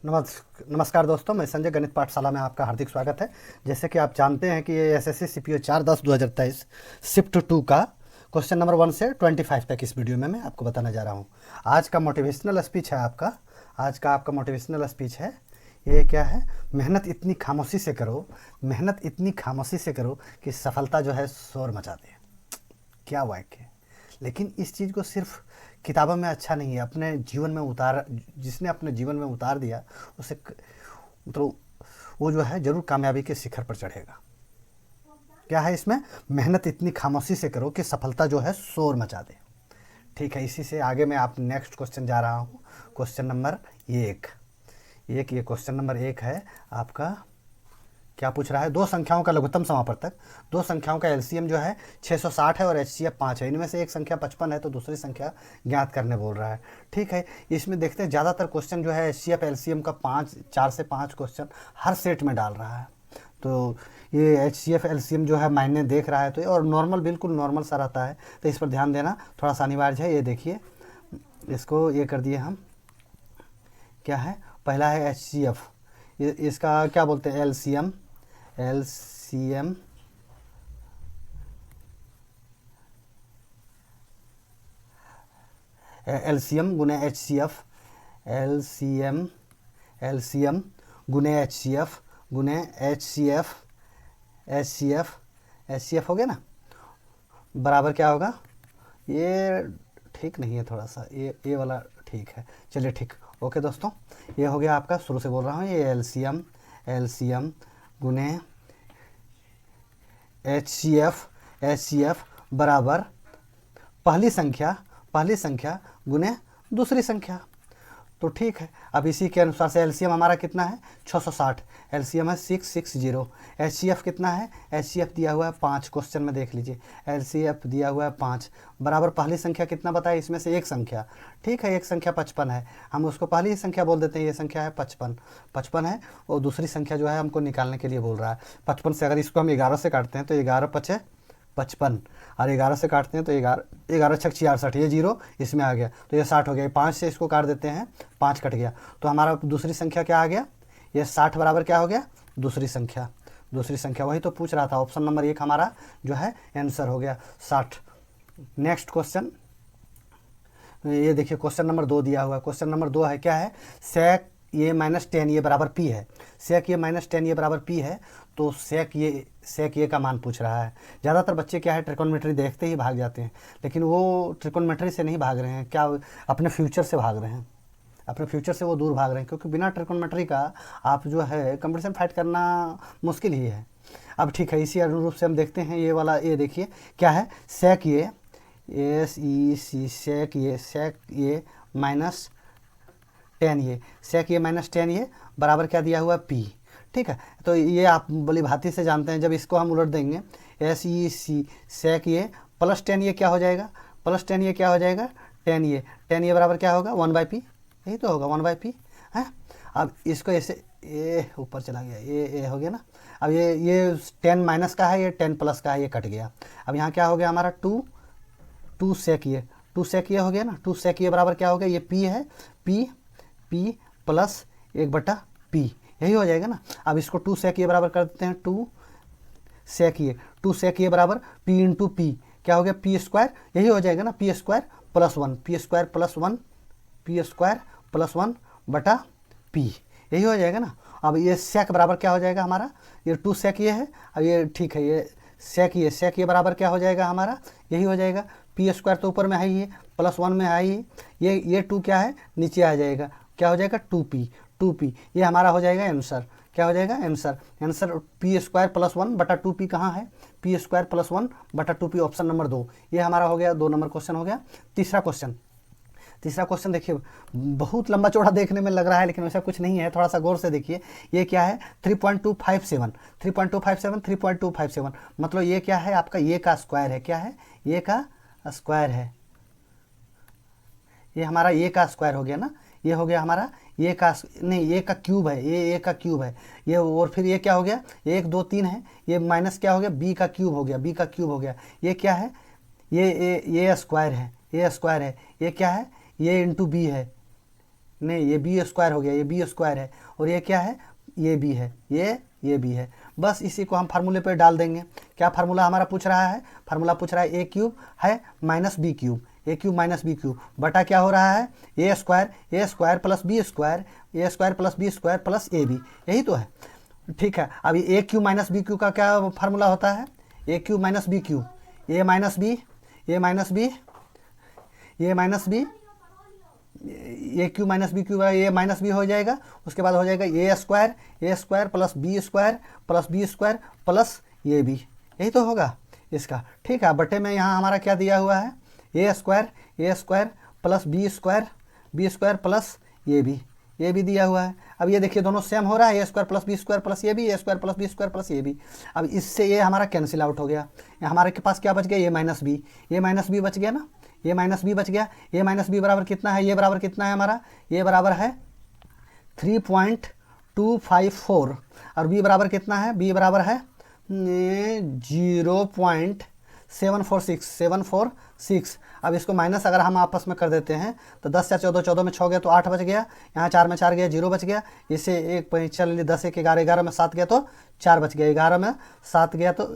नमस्कार दोस्तों, मैं संजय गणित पाठशाला में आपका हार्दिक स्वागत है। जैसे कि आप जानते हैं कि ये एसएससी सीपीओ 4/10/2023 शिफ्ट 2 का क्वेश्चन नंबर 1 से 25 तक इस वीडियो में मैं आपको बताने जा रहा हूँ। आज का मोटिवेशनल स्पीच है आपका मोटिवेशनल स्पीच है। ये क्या है? मेहनत इतनी खामोशी से करो, मेहनत इतनी खामोशी से करो कि सफलता जो है शोर मचा दे। क्या वाक्य है! लेकिन इस चीज़ को सिर्फ किताबों में अच्छा नहीं है, अपने जीवन में उतार, जिसने अपने जीवन में उतार दिया उसे मतलब वो जो है ज़रूर कामयाबी के शिखर पर चढ़ेगा। क्या है इसमें? मेहनत इतनी खामोशी से करो कि सफलता जो है शोर मचा दे। ठीक है, इसी से आगे मैं आप नेक्स्ट क्वेश्चन जा रहा हूँ। क्वेश्चन नंबर एक ये क्वेश्चन नंबर 1 है आपका। क्या पूछ रहा है? दो संख्याओं का लघुत्तम समापवर्तक, दो संख्याओं का एलसीएम जो है 660 है और एचसीएफ 5 है। इनमें से एक संख्या 55 है तो दूसरी संख्या ज्ञात करने बोल रहा है। ठीक है, इसमें देखते हैं ज़्यादातर क्वेश्चन जो है एचसीएफ एलसीएम का 4 से 5 क्वेश्चन हर सेट में डाल रहा है। तो ये एचसीएफ एलसीएम जो है मायने देख रहा है तो और नॉर्मल, बिल्कुल नॉर्मल सा रहता है, तो इस पर ध्यान देना थोड़ा सा अनिवार्य है। ये देखिए, इसको ये कर दिए हम। क्या है? पहला है एचसीएफ, इसका क्या बोलते हैं? एलसीएम एलसीएम गुने एचसीएफ, एलसीएम गुने एचसीएफ गुने एचसीएफ हो गया ना, बराबर क्या होगा? ये ठीक नहीं है, थोड़ा सा ये वाला ठीक है। चलिए ठीक, ओके दोस्तों, ये हो गया आपका। शुरू से बोल रहा हूँ, ये एलसीएम गुने एचसीएफ बराबर पहली संख्या गुने दूसरी संख्या। तो ठीक है, अब इसी के अनुसार से एलसीएम हमारा कितना है? 660। एलसीएम है 660। एचसीएफ कितना है? एचसीएफ दिया हुआ है 5, क्वेश्चन में देख लीजिए, एलसीएफ दिया हुआ है 5 बराबर पहली संख्या कितना बताया? इसमें से एक संख्या, ठीक है, एक संख्या 55 है, हम उसको पहली संख्या बोल देते हैं। ये संख्या है 55 है, और दूसरी संख्या जो है हमको निकालने के लिए बोल रहा है 55 से। अगर इसको हम 11 से काटते हैं तो 11 पचे 55, और 11 से काटते हैं तो 11 छक 66, ये 0 इसमें आ गया तो ये 60 हो गया। 5 से इसको काट देते हैं, 5 कट गया, तो हमारा दूसरी संख्या क्या आ गया? ये 60 बराबर क्या हो गया? दूसरी संख्या। वही तो पूछ रहा था। ऑप्शन नंबर 1 हमारा जो है आंसर हो गया 60। नेक्स्ट क्वेश्चन, ये देखिए क्वेश्चन नंबर 2 दिया हुआ है। क्वेश्चन नंबर 2 है, क्या है? सेक ये माइनस 10 ये बराबर पी है। सेक ये माइनस 10 ये बराबर पी है, तो सेक ये का मान पूछ रहा है। ज़्यादातर बच्चे क्या है, ट्रिकोनोमेट्री देखते ही भाग जाते हैं, लेकिन वो ट्रिकोनोमेट्री से नहीं भाग रहे हैं, क्या अपने फ्यूचर से भाग रहे हैं। अपने फ्यूचर से वो दूर भाग रहे हैं, क्योंकि बिना ट्रिकोनोमेट्री का आप जो है कंपटीशन फाइट करना मुश्किल ही है। अब ठीक है, इसी अनुरूप से हम देखते हैं ये वाला। ये देखिए क्या है? सेक ये सेक ये माइनस 10 ये, सेक ये माइनस 10 ये बराबर क्या दिया हुआ है? पी। ठीक है, तो ये आप भली भांति से जानते हैं। जब इसको हम उलट देंगे, सेक ये प्लस 10 ये क्या हो जाएगा? प्लस 10 ये क्या हो जाएगा? 10 ये बराबर क्या होगा? 1/p, यही तो होगा 1/p है। अब इसको ऐसे, ये ऊपर चला गया, ये हो गया ना। अब ये 10 माइनस का है, ये 10 प्लस का है, ये कट गया। अब यहाँ क्या हो गया हमारा? 2 सेक ये हो गया ना। 2 सेक ये बराबर क्या हो गया? ये पी है, पी प्लस 1/p, यही हो जाएगा ना। अब इसको 2 सेक ये बराबर कर देते हैं, 2 सेक ये बराबर p इंटू पी, क्या हो गया? p स्क्वायर, यही हो जाएगा ना, p स्क्वायर प्लस 1 बटा p, यही हो जाएगा ना। अब ये सेक बराबर क्या हो जाएगा हमारा? ये 2 सेक ये है, अब ये ठीक है, ये सेक ये बराबर क्या हो जाएगा हमारा? यही हो जाएगा, p स्क्वायर तो ऊपर में है ही, प्लस 1 में है ही, ये 2 क्या है? नीचे आ जाएगा, क्या हो जाएगा? 2p, ये हमारा हो जाएगा आंसर। क्या हो जाएगा? आंसर p स्क्वायर प्लस 1 बटा 2p कहाँ है? p स्क्वायर प्लस 1 बटा 2p, ऑप्शन नंबर 2, ये हमारा हो गया। 2 नंबर क्वेश्चन हो गया। तीसरा क्वेश्चन देखिए, बहुत लंबा चौड़ा देखने में लग रहा है, लेकिन वैसा कुछ नहीं है, थोड़ा सा गौर से देखिए। ये क्या है? 3.257 मतलब ये क्या है आपका? ये का स्क्वायर है। क्या है? ये का स्क्वायर है, ये हमारा ये का स्क्वायर हो गया ना। ये हो गया हमारा ये का, नहीं, ये का क्यूब है, ये का क्यूब है ये, और फिर ये क्या हो गया? 1 2 3 है, ये माइनस क्या हो गया? बी का क्यूब हो गया, ये क्या है? ये स्क्वायर है, ये क्या है? ये इंटू बी है, नहीं, ये बी स्क्वायर हो गया, ये बी स्क्वायर है, और ये क्या है, ये बी है, ये बी है। बस इसी को हम फार्मूले पे डाल देंगे। क्या फार्मूला हमारा पूछ रहा है, फार्मूला पूछ रहा है ए क्यूब है minus B cube, A cube minus B cube बटा क्या हो रहा है, A square plus B square, A square plus B square plus A B, यही तो है। ठीक है, अभी A cube minus B cube का क्या फार्मूला होता है, A cube minus B cube, A minus B, A minus B, A minus B, A cube minus B cube, A minus B हो जाएगा। उसके बाद हो जाएगा A square plus B square plus A B, यही तो होगा इसका। ठीक है, बटे में यहाँ हमारा क्या दिया हुआ है, A square plus B square plus A B दिया हुआ है। अब ये देखिए दोनों सेम हो रहा है, A square plus B square plus A B, A square plus B square plus A B. अब इससे ये हमारा कैंसिल आउट हो गया, हमारे के पास क्या बच गया, ए माइनस बी बच गया ना, ए माइनस बी बच गया। ए माइनस बी बराबर कितना है, ये बराबर कितना है हमारा, ये बराबर है 3.254, और बी बराबर कितना है, बी बराबर है 0.746। अब इसको माइनस अगर हम आपस में कर देते हैं तो 10 या 14, 14 में 6 गया तो 8 बच गया, यहाँ 4 में 4 गया 0 बच गया, इससे एक चलिए 10 1 11, 11 में 7 गया तो 4 बच गया, 11 में 7 गया तो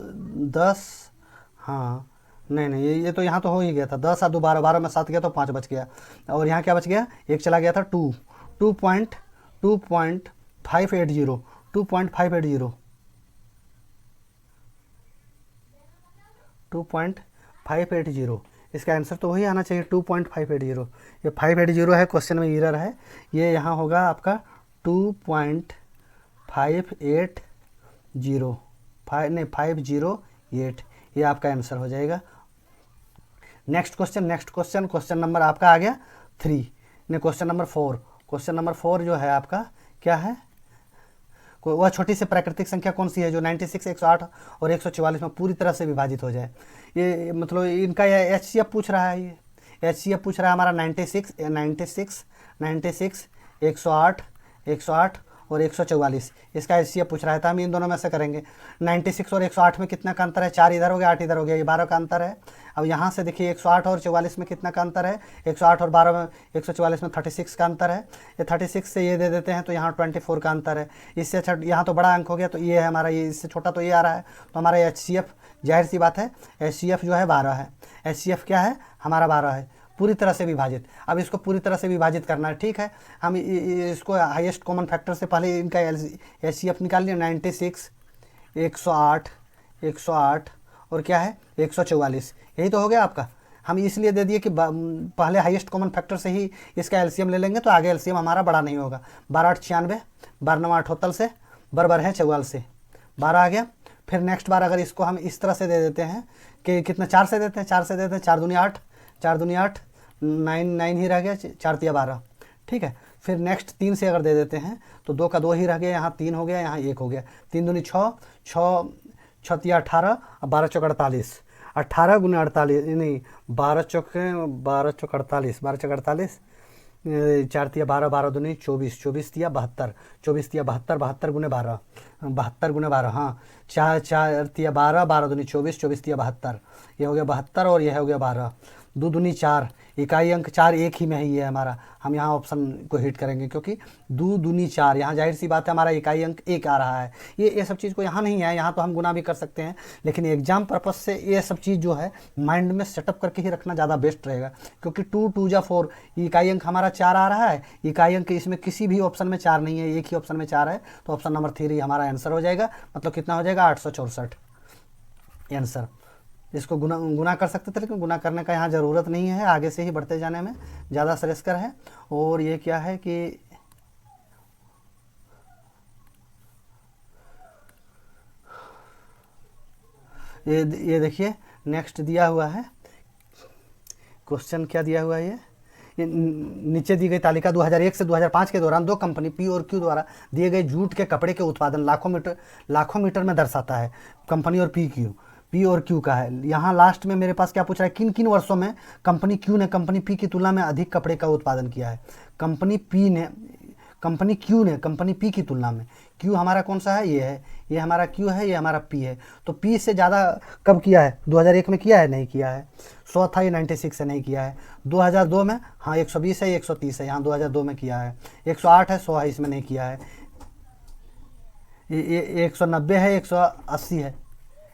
10, हाँ नहीं ये तो यहाँ तो हो ही गया था, 10 और 2 12, 12 में 7 गया तो 5 बच गया, और यहाँ क्या बच गया, एक चला गया था 2.580। इसका आंसर तो वही आना चाहिए 2.580। ये 580 है, क्वेश्चन में एरर है, ये यहाँ होगा आपका 508, ये आपका आंसर हो जाएगा। नेक्स्ट क्वेश्चन नंबर आपका आ गया 3, ने क्वेश्चन नंबर 4 जो है आपका क्या है, वह छोटी सी प्राकृतिक संख्या कौन सी है जो 96, 108 और 144 में पूरी तरह से विभाजित हो जाए। ये मतलब इनका यह HCF पूछ रहा है, ये HCF पूछ रहा है हमारा 96, 108 और 144, इसका HCF पूछ रहा है, तो हम इन दोनों में से करेंगे। 96 और 108 में कितना का अंतर है, 4 इधर हो गया 8 इधर हो गया, ये 12 का अंतर है। अब यहाँ से देखिए 108 और 44 में कितना का अंतर है, 108 और 12 में 144 में 36 का अंतर है, ये 36 से ये दे देते हैं तो यहाँ 24 का अंतर है। इससे अच्छा यहाँ तो बड़ा अंक हो गया तो ये है हमारा, ये इससे छोटा तो ये आ रहा है, तो हमारा HCF जाहिर सी बात है HCF जो है 12 है, HCF क्या है हमारा 12 है, पूरी तरह से विभाजित। अब इसको पूरी तरह से विभाजित करना है, ठीक है, हम इसको हाईएस्ट कॉमन फैक्टर से पहले इनका HCF निकाल लिया, 96, 108 और क्या है 144, यही तो हो गया आपका। हम इसलिए दे दिए कि पहले हाईएस्ट कॉमन फैक्टर से ही इसका LCM ले लेंगे तो आगे LCM हमारा बड़ा नहीं होगा। 12 8 96, 12 9 78 से बराबर है 44 से 12 आ गया। फिर नेक्स्ट बार अगर इसको हम इस तरह से दे देते हैं कि कितना 4 से देते हैं, 4 दूनी 8, 9 ही रह गया, 4 तिया 12, ठीक है। फिर नेक्स्ट 3 से अगर दे देते हैं तो 2 का 2 ही रह गया, यहाँ 3 हो गया, यहाँ 1 हो गया, 3 दूनी 6, 6 तिया 18 और 12 चौक 48, 18 गुने 48 नहीं 12 चौक 48, 4 तिया 12, 12 दूनी 24, 24 तिया 72, 24 तिया 72, 72 गुने 12, 72 गुने 12, हाँ 4 तिया 12, 12 दूनी 24, 24 तिया 72, ये हो गया 72 और यह हो गया 12, 2 दूनी 4, इकाई अंक 4 एक ही में ही है हमारा, हम यहाँ ऑप्शन को हिट करेंगे क्योंकि 2 दूनी 4, यहाँ जाहिर सी बात है हमारा इकाई अंक 1 आ रहा है। ये सब चीज़ को यहाँ नहीं है, यहाँ तो हम गुना भी कर सकते हैं, लेकिन एग्जाम पर्पस से ये सब चीज़ जो है माइंड में सेटअप करके ही रखना ज़्यादा बेस्ट रहेगा, क्योंकि 2 2 जा 4, इकाई अंक हमारा 4 आ रहा है, इकाई अंक इसमें किसी भी ऑप्शन में 4 नहीं है, एक ही ऑप्शन में 4 है, तो ऑप्शन नंबर 3 हमारा आंसर हो जाएगा। मतलब कितना हो जाएगा 864 आंसर। इसको गुना कर सकते थे, लेकिन गुना करने का यहाँ ज़रूरत नहीं है, आगे से ही बढ़ते जाने में ज़्यादा श्रेयस्कर है। और ये क्या है कि ये देखिए नेक्स्ट दिया हुआ है क्वेश्चन, क्या दिया हुआ है ये नीचे दी गई तालिका 2001 से 2005 के दौरान 2 कंपनी P और Q द्वारा दिए गए जूट के कपड़े के उत्पादन लाखों मीटर में दर्शाता है। कंपनी और P और Q का है। यहाँ लास्ट में मेरे पास क्या पूछ रहा है, किन किन वर्षों में कंपनी Q ने कंपनी P की तुलना में अधिक कपड़े का उत्पादन किया है। कंपनी P ने कंपनी क्यू ने कंपनी पी की तुलना में, क्यू हमारा कौन सा है, ये है, ये हमारा क्यू है, ये हमारा पी है। तो पी से ज़्यादा कब किया है, 2001 में किया है, नहीं किया है। 100 था, ये 96 से नहीं किया है। 2002 में हाँ 120 है, 130 है, यहाँ 2002 में किया है। 108 है, 100 है, इसमें नहीं किया है। ये 190 है, 180 है,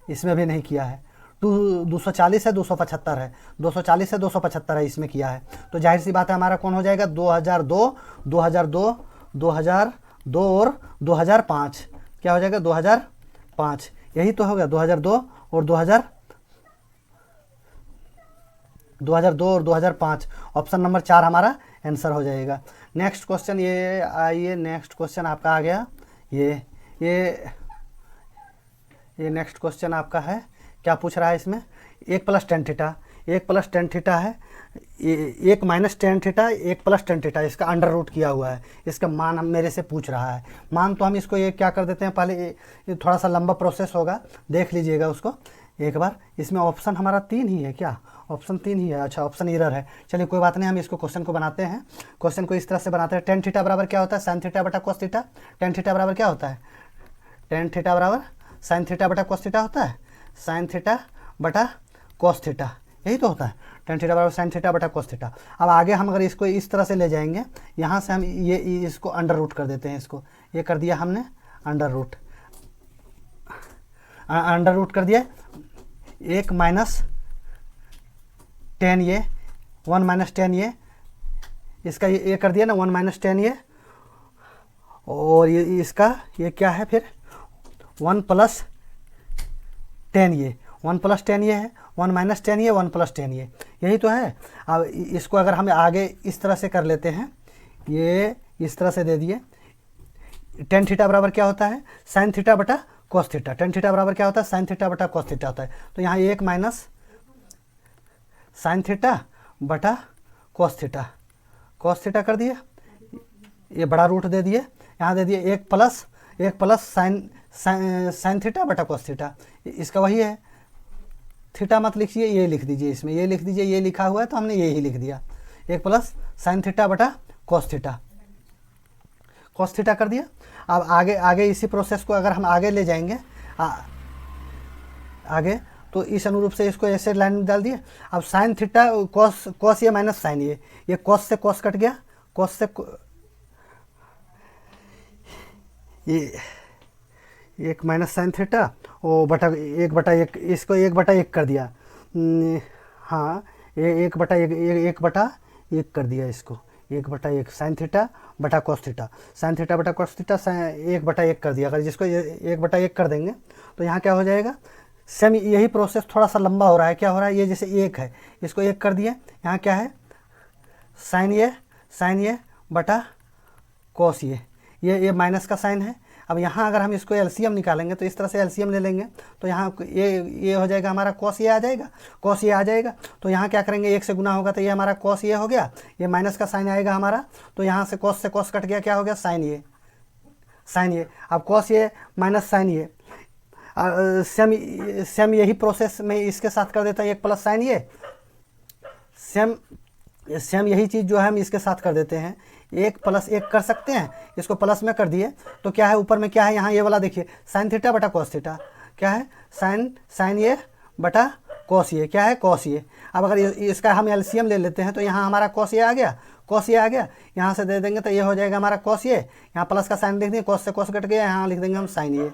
इसमें भी नहीं किया है। 240 है, 275 है, 240 है, 275 है, इसमें किया है। तो जाहिर सी बात है हमारा कौन हो जाएगा, 2002, 2002, 2002 और 2005, क्या हो जाएगा 2005, यही तो हो गया 2002 और 2005। ऑप्शन नंबर 4 हमारा आंसर हो जाएगा। नेक्स्ट क्वेश्चन, ये आइए नेक्स्ट क्वेश्चन आपका आ गया, ये नेक्स्ट क्वेश्चन आपका है, क्या पूछ रहा है इसमें, 1 + tan थीटा, 1 + tan थीटा है, 1 - tan थीटा, 1 + tan थीटा, इसका अंडर रूट किया हुआ है, इसका मान हम मेरे से पूछ रहा है। मान तो हम इसको ये क्या कर देते हैं, पहले ये थोड़ा सा लंबा प्रोसेस होगा, देख लीजिएगा उसको एक बार। इसमें ऑप्शन हमारा 3 ही है क्या, ऑप्शन 3 ही है, अच्छा ऑप्शन इरर है। चलिए कोई बात नहीं, हम इसको क्वेश्चन को बनाते हैं। क्वेश्चन को इस तरह से बनाते हैं, tan थीटा बराबर क्या होता है, sin थीटा बटा cos थीटा। tan थीटा बराबर क्या होता है, tan थीटा बराबर sin थीटा बटा cos थीटा होता है, sin थीटा बटा cos थीटा, यही तो होता है। tan थीटा बराबर sin थीटा बटा cos थीटा। अब आगे हम अगर इसको इस तरह से ले जाएंगे, यहाँ से हम ये इसको अंडर रूट कर देते हैं, इसको ये कर दिया हमने अंडर रूट कर दिया। 1 - tan ये, 1 - tan ये, इसका ये कर दिया ना 1 - tan ये, और ये इसका ये क्या है फिर 1 + tan ये, 1 + tan ये है, 1 - tan ये, 1 + tan ये, यही तो है। अब इसको अगर हम आगे इस तरह से कर लेते हैं, ये इस तरह से दे दिए, tan थीटा बराबर क्या होता है, sin थीटा बटा cos थीटा। tan थीटा बराबर क्या होता है, sin थीटा बटा cos थीटा होता है। तो यहाँ 1 - sin थीटा बटा cos थीटा, cos थीटा कर दिया, ये बड़ा रूट दे दिए, यहाँ दे दिए 1 + sin थीटा बटा cos थीटा, इसका वही है। थीटा मत लिखिए, ये लिख दीजिए, इसमें ये लिख दीजिए, ये लिखा हुआ है तो हमने यही लिख दिया, 1 + sin थीटा बटा cos थीटा, cos थीटा कर दिया। अब आगे इसी प्रोसेस को अगर हम आगे ले जाएंगे आगे, तो इस अनुरूप से इसको ऐसे लाइन में डाल दिए। अब sin थीटा cos ये माइनस sin ये cos से cos कट गया, cos से ये 1 - sin थीटा और बटा 1/1, इसको 1/1 कर दिया, हाँ 1/1 कर दिया, इसको 1/1 sin थीटा बटा cos थीटा, sin थीटा बटा cos थीटा 1/1 कर दिया। अगर जिसको 1/1 कर देंगे तो यहाँ क्या हो जाएगा, सेम यही प्रोसेस थोड़ा सा लंबा हो रहा है। क्या हो रहा है, ये जैसे 1 है, इसको 1 कर दिए, यहाँ क्या है sin ये बटा cos ये माइनस का साइन है। अब यहाँ अगर हम इसको एलसीएम निकालेंगे तो इस तरह से एलसीएम ले लेंगे, तो यहाँ ये हो जाएगा हमारा cos ये आ जाएगा, cos ये आ जाएगा। तो यहाँ क्या करेंगे, 1 से गुना होगा तो ये हमारा cos ये हो गया, ये माइनस का साइन आएगा हमारा, तो यहाँ से cos कट गया, क्या हो गया sin ये। अब cos ये माइनस sin ये, सेम यही प्रोसेस में इसके साथ कर देता है, 1 + sin ये, सेम यही चीज़ जो है हम इसके साथ कर देते हैं, 1 + 1 कर सकते हैं, इसको प्लस में कर दिए तो क्या है ऊपर में क्या है, यहाँ ये वाला देखिए sin थीटा बटा cos थीटा, क्या है sin ये बटा cos ये, क्या है cos ये। अब अगर इसका हम एलसीएम ले लेते हैं तो यहाँ हमारा cos ये आ गया, यहाँ से दे देंगे तो ये हो जाएगा हमारा cos ये, यहाँ प्लस का साइन लिख देंगे, cos से cos कट गया, यहाँ लिख देंगे हम sin ये।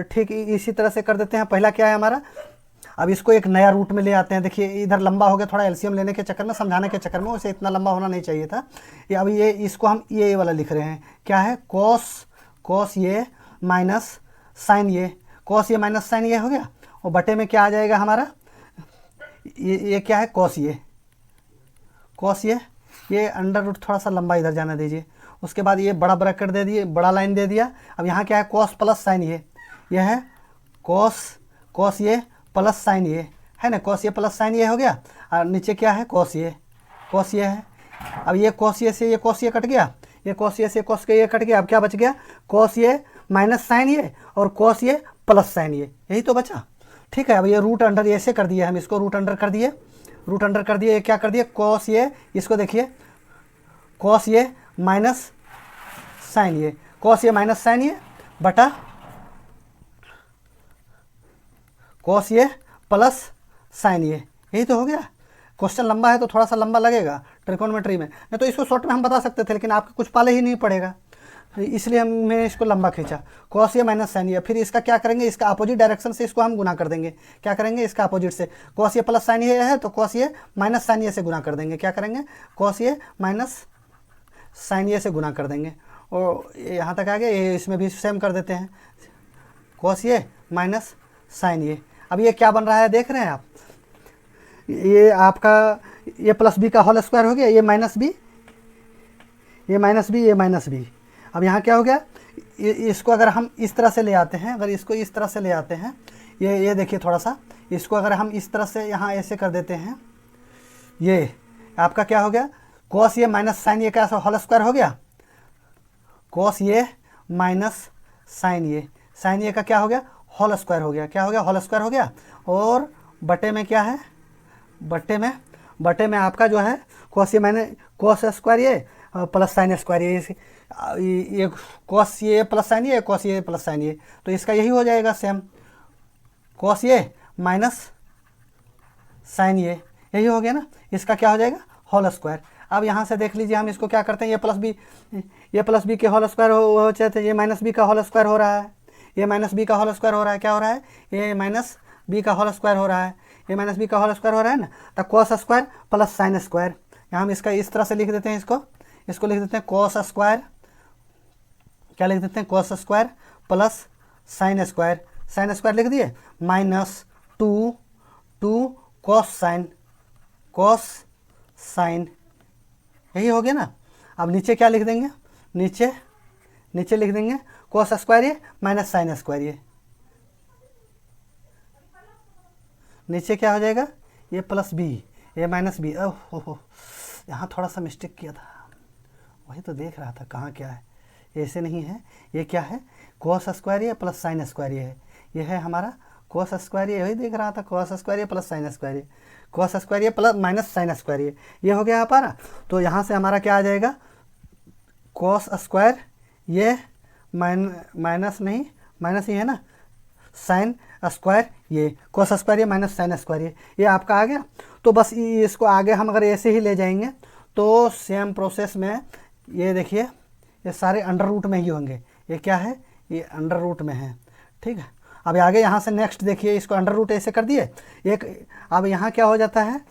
ठीक इसी तरह से कर देते हैं। पहला क्या है हमारा, अब इसको एक नया रूट में ले आते हैं। देखिए इधर लंबा हो गया थोड़ा, एलसीएम लेने के चक्कर में, समझाने के चक्कर में, उसे इतना लंबा होना नहीं चाहिए था। ये अब ये इसको हम ये वाला लिख रहे हैं, क्या है cos ये माइनस साइन ये, cos ये माइनस साइन ये हो गया, और बटे में क्या आ जाएगा हमारा, ये क्या है cos ये अंडर रूट थोड़ा सा लंबा इधर जाना दीजिए। उसके बाद ये बड़ा ब्रैकेट दे दिए, बड़ा लाइन दे दिया। अब यहाँ क्या है cos + sin ये है cos ये प्लस साइन ये है ना, cos ये प्लस साइन ये हो गया, और नीचे क्या है cos ये है। अब ये cos ये से ये cos ये कट गया, ये cos ये से cos के ये कट गया। अब क्या बच गया, cos ये माइनस साइन ये और cos ये प्लस साइन ये, यही तो बचा। ठीक है, अब ये रूट अंडर ऐसे कर दिए, हम इसको रूट अंडर कर दिए, ये क्या कर दिए cos ये, इसको देखिए cos ये minus sign A, cos A minus sign ए बटा कॉस ए प्लस साइन ए, यही तो हो गया। क्वेश्चन लंबा है तो थोड़ा सा लंबा लगेगा ट्रिकोनोमेट्री में, नहीं तो इसको शॉर्ट में हम बता सकते थे, लेकिन आपके कुछ पाले ही नहीं पड़ेगा, इसलिए हमने इसको लंबा खींचा। कॉस ए माइनस साइन ए, फिर इसका क्या करेंगे, इसका अपोजिट डायरेक्शन से इसको हम गुना कर देंगे। क्या करेंगे, इसका अपोजिट से, कॉस ए प्लस साइन ए है तो कॉस ए माइनस साइन ए से गुना कर देंगे। क्या करेंगे, कॉस ए माइनस साइन ए से गुना कर देंगे। और यहाँ तक आ गया, ये इसमें भी सेम कर देते हैं, कॉस ए माइनस साइन ए। अब ये क्या बन रहा है देख रहे हैं आप, ये आपका ये प्लस बी का होल स्क्वायर हो गया, ये माइनस बी, ये माइनस बी, ये माइनस बी। अब यहाँ क्या हो गया, इसको अगर हम इस तरह से ले आते हैं, अगर इसको इस तरह से ले आते हैं, ये देखिए थोड़ा सा, इसको अगर हम इस तरह से यहाँ ऐसे कर देते हैं, ये आपका क्या हो गया, कॉस ये माइनस साइन ये का होल स्क्वायर हो गया, कॉस ये माइनस साइन ये का क्या हो गया, होल स्क्वायर हो गया। क्या हो गया, होल स्क्वायर हो गया। और बटे में क्या है, बटे में आपका जो है कॉस ये माइनस कॉस स्क्वायर ये प्लस साइन स्क्वायर ये कॉस ये प्लस साइन ये, कॉस ये प्लस साइन ये, तो इसका यही हो जाएगा सेम, कॉस ये माइनस साइन ये, यही हो गया ना। इसका क्या हो जाएगा, होल स्क्वायर। अब यहाँ से देख लीजिए, हम इसको क्या करते हैं, ये प्लस बी के होल स्क्वायर हो चाहते, ये माइनस बी का होल स्क्वायर हो रहा है, ये माइनस बी का होल स्क्वायर हो रहा है। क्या हो रहा है, ये माइनस बी का होल स्क्वायर हो रहा है, ये माइनस बी का होल स्क्वायर हो रहा है ना, तो cos square plus sine square. यहाँ हम इसका इस तरह से लिख देते हैं, इसको लिख देते हैं कॉस स्क्वायर, क्या लिख देते हैं, cos square plus sine square लिख दिए, माइनस टू कॉस साइन, यही हो गया ना। अब नीचे क्या लिख देंगे, नीचे लिख देंगे कॉस स्क्वायर ये माइनस साइन स्क्वायर ये, नीचे क्या हो जाएगा, ये प्लस बी ये माइनस बी। ओहो, यहाँ थोड़ा सा मिस्टेक किया था, वही तो देख रहा था कहाँ क्या है, ऐसे नहीं है, ये क्या है, कॉस स्क्वायर ये प्लस साइन स्क्वायर ये है, ये है हमारा कॉस स्क्वायर ये, वही देख रहा था, कॉस स्क्वायर ये प्लस साइन स्क्वायर ये, कॉस स्क्वायर ये प्लस माइनस साइन स्क्वायर ये हो गया हमारा। तो यहाँ से हमारा क्या आ जाएगा, कॉस स्क्वायर ये माइनस नहीं, माइनस ही है ना, साइन स्क्वायर ये, कॉस स्क्वायर ये माइनस साइन स्क्वायर ये आपका आ गया। तो बस इसको आगे हम अगर ऐसे ही ले जाएंगे तो सेम प्रोसेस में, ये देखिए ये सारे अंडर रूट में ही होंगे, ये क्या है, ये अंडर रूट में है, ठीक है। अब आगे यहाँ से नेक्स्ट देखिए, इसको अंडर रूट ऐसे कर दिए एक। अब यहाँ क्या हो जाता है,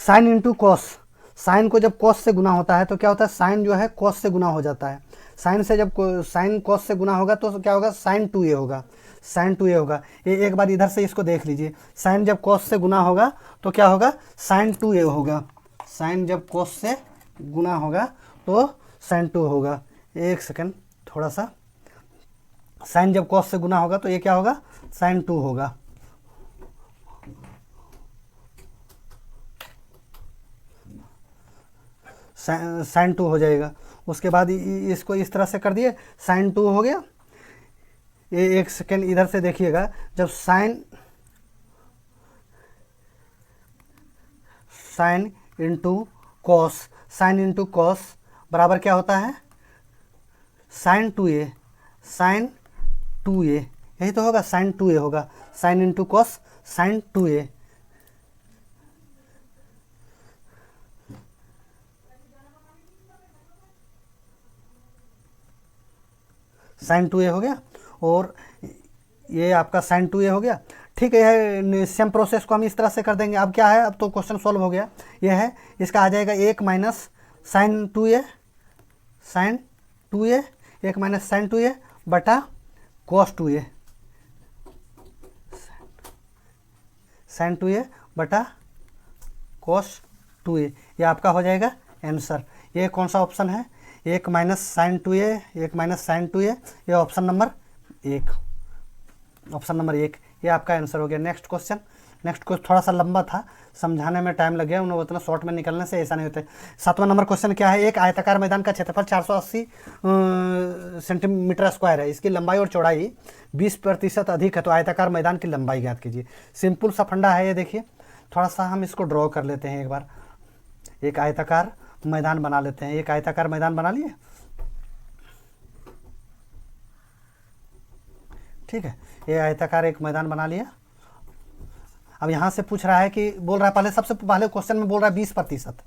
साइन इंटू कॉस, साइन को जब कॉस से गुना होता है तो क्या होता है, साइन जो है कॉस से गुना हो जाता है, साइन से जब साइन कॉस से गुना होगा तो क्या होगा, साइन 2a होगा, साइन 2a होगा। ये एक बार इधर से इसको देख लीजिए, साइन जब कॉस से गुना होगा तो क्या होगा, साइन 2a होगा, साइन जब कॉस से गुना होगा तो साइन 2 होगा। एक सेकंड, थोड़ा सा, साइन जब कॉस से गुना होगा तो ये क्या होगा, साइन 2 होगा। साइन 2 हो जाएगा। उसके बाद इसको इस तरह से कर दिए, साइन 2 हो गया। ये एक सेकेंड इधर से देखिएगा, जब sign into cos, sign into cos बराबर क्या होता है, साइन 2a, साइन 2a, यही तो होगा, साइन 2a होगा, sine into cos sine 2a। Sine 2a हो गया, और ये आपका साइन 2a हो गया, ठीक है। सेम प्रोसेस को हम इस तरह से कर देंगे। अब क्या है, अब तो क्वेश्चन सॉल्व हो गया। ये है, इसका आ जाएगा 1 minus sine 2a, sine 2a, 1 minus sine 2a बटा कॉस 2a, साइन 2a बटा कॉस 2a, ये आपका हो जाएगा आंसर। ये कौन सा ऑप्शन है, 1 minus sine 2a, 1 minus sine 2a, ये ऑप्शन नंबर 1, ऑप्शन नंबर 1, ये आपका आंसर हो गया। नेक्स्ट क्वेश्चन थोड़ा सा लंबा था, समझाने में टाइम लग गया, उन्हें उतना शॉर्ट में निकलने से ऐसा नहीं होता है। 7वां नंबर क्वेश्चन क्या है, एक आयताकार मैदान का क्षेत्रफल 480 सेंटीमीटर स्क्वायर है, इसकी लंबाई और चौड़ाई 20% अधिक है, तो आयताकार मैदान की लंबाई ज्ञात कीजिए। सिंपल सा फंडा है ये, देखिए थोड़ा सा हम इसको ड्रॉ कर लेते हैं एक बार। एक आयताकार मैदान बना लेते हैं, एक आयताकार मैदान बना लिए। ठीक है, ये आयताकार एक मैदान बना लिया। अब यहाँ से पूछ रहा है कि बोल रहा है, पहले सबसे पहले क्वेश्चन में बोल रहा है 20%।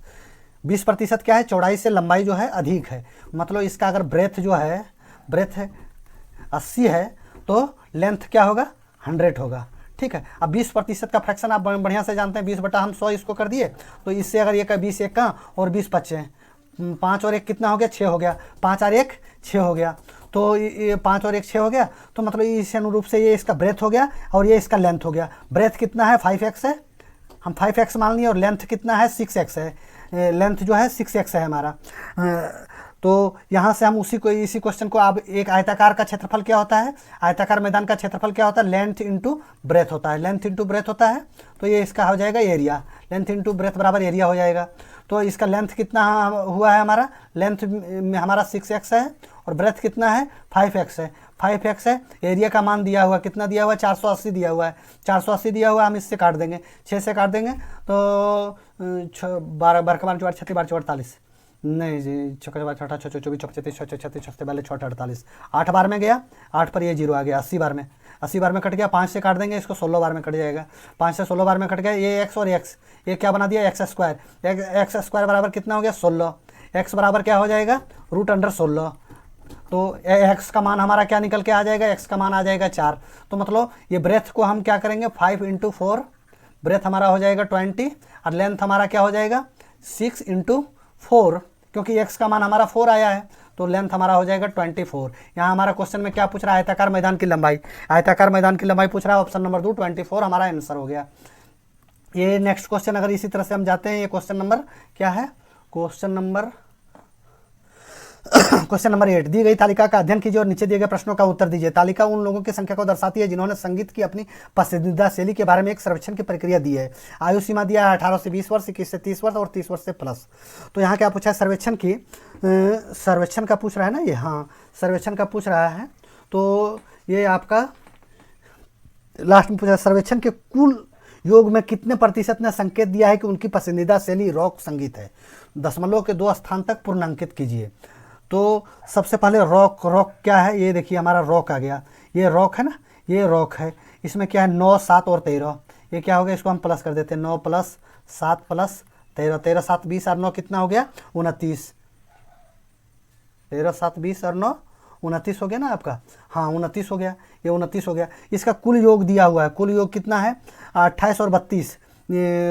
20% क्या है, चौड़ाई से लंबाई जो है अधिक है, मतलब इसका अगर ब्रेथ जो है, ब्रेथ है 80 है तो लेंथ क्या होगा 100 होगा। ठीक है, अब 20% का फ्रैक्शन आप बढ़िया से जानते हैं, 20 बटा हम 100 इसको कर दिए, तो इससे अगर ये का 20 एक का और 20 बचे, 5 और 1 कितना हो गया 6 हो गया, 5 और 1 6 हो गया, तो ये 5 और 1 6 हो गया, तो मतलब इस अनुरूप से ये इसका ब्रेथ हो गया और ये इसका लेंथ हो गया। ब्रेथ कितना है 5x है, हम 5x मान लिए, और लेंथ कितना है 6x है, लेंथ जो है 6x है हमारा। तो यहाँ से हम इसी क्वेश्चन को, अब एक आयताकार का क्षेत्रफल क्या होता है, आयताकार मैदान का क्षेत्रफल क्या होता है, लेंथ इंटू ब्रेथ होता है, लेंथ इंटू ब्रेथ होता है, तो ये इसका हो जाएगा एरिया, लेंथ इंटू ब्रेथ बराबर एरिया हो जाएगा। तो इसका लेंथ कितना हुआ है हमारा, लेंथ में हमारा 6x है और ब्रेथ कितना है 5x है, 5x है। एरिया का मान दिया हुआ कितना दिया हुआ है 480 दिया हुआ है, 480 दिया हुआ है, हम इससे काट देंगे, 6 से काट देंगे तो 12 बार का मान 4 36 12 48, नहीं जी, चौका 6 6 24 34 36 36 36 वाले 6 48, 8 बार में गया, 8 पर ये 0 आ गया, 80 बार में, 80 बार में कट गया, 5 से काट देंगे इसको 16 बार में कट जाएगा, 5 से 16 बार में कट गया, ये x और x, ये क्या बना दिया x स्क्वायर, x स्क्वायर बराबर कितना हो गया 16, x बराबर क्या हो जाएगा √16, तो x का मान हमारा क्या निकल के आ जाएगा, x का मान आ जाएगा 4। तो मतलब ये ब्रेथ को हम क्या करेंगे 5 × 4, ब्रेथ हमारा हो जाएगा 20 और लेंथ हमारा क्या हो जाएगा 6 × 4, क्योंकि x का मान हमारा 4 आया है तो लेंथ हमारा हो जाएगा 24। यहाँ हमारा क्वेश्चन में क्या पूछ रहा है, आयताकार मैदान की लंबाई, आयताकार मैदान की लंबाई पूछ रहा है, ऑप्शन नंबर 2 24 हमारा आंसर हो गया। ये नेक्स्ट क्वेश्चन अगर इसी तरह से हम जाते हैं, ये क्वेश्चन नंबर क्या है, क्वेश्चन नंबर 8, दी गई तालिका का अध्ययन कीजिए और नीचे दिए गए प्रश्नों का उत्तर दीजिए। तालिका उन लोगों की संख्या को दर्शाती है जिन्होंने संगीत की अपनी पसंदीदा शैली के बारे में एक सर्वेक्षण की प्रक्रिया दी है। आयु सीमा दिया है 18 से 20 वर्ष, 21 से 30 वर्ष और 30 वर्ष से प्लस। तो यहाँ क्या पूछा है, सर्वेक्षण का पूछ रहा है ना ये, हाँ सर्वेक्षण का पूछ रहा है। तो ये आपका लास्ट में पूछा, सर्वेक्षण के कुल योग में कितने प्रतिशत ने संकेत दिया है कि उनकी पसंदीदा शैली रॉक संगीत है। दशमलव के 2 स्थान तक पूर्णांकित कीजिए। तो सबसे पहले रॉक क्या है, ये देखिए हमारा रॉक आ गया, ये रॉक है ना, ये रॉक है, इसमें क्या है 9 7 और 13, ये क्या हो गया, इसको हम प्लस कर देते हैं, 9 + 7 + 13, 13 7 20 और 9 कितना हो गया 29, 13 7 20 और 9 29 हो गया ना आपका, हाँ 29 हो गया, ये 29 हो गया। इसका कुल योग दिया हुआ है, कुल योग कितना है 28 और 32,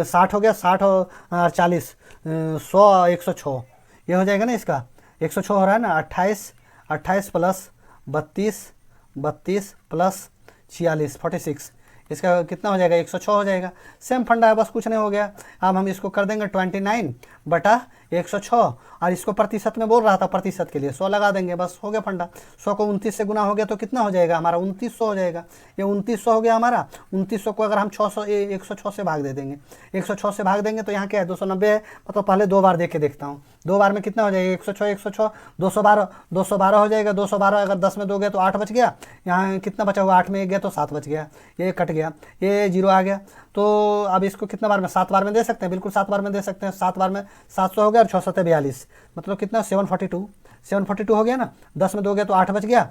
60 हो गया, 60 और 40, 100 106, ये हो जाएगा ना, इसका 106 हो रहा है ना, 28 + 32 32 + 46 46, इसका कितना हो जाएगा 106 हो जाएगा। सेम फंडा है, बस कुछ नहीं हो गया। अब हम इसको कर देंगे 29 बटा 106, और इसको प्रतिशत में बोल रहा था, प्रतिशत के लिए 100 लगा देंगे, बस हो गया फंडा। 100 को 29 से गुना हो गया तो कितना हो जाएगा हमारा 2900 हो जाएगा, ये 2900 हो गया हमारा। 2900 को अगर हम 106 से भाग दे देंगे, 106 से भाग देंगे तो यहाँ क्या है 290 है, मतलब पहले 2 बार दे के देखता हूँ, 2 बार में कितना हो जाएगा 106 106 212 हो जाएगा, 212 अगर 10 में दोगे तो 8 बच गया, यहाँ कितना बचा हुआ 8 में 1 गया तो 7 बच गया, ये कट गया, ये 0 आ गया। तो अब इसको कितना बार में 7 बार में दे सकते हैं, बिल्कुल 7 बार में दे सकते हैं, 7 बार में 700 हो गया और 6 7 42, मतलब कितना 742 हो गया ना, 10 में 2 गया तो 8 बच गया,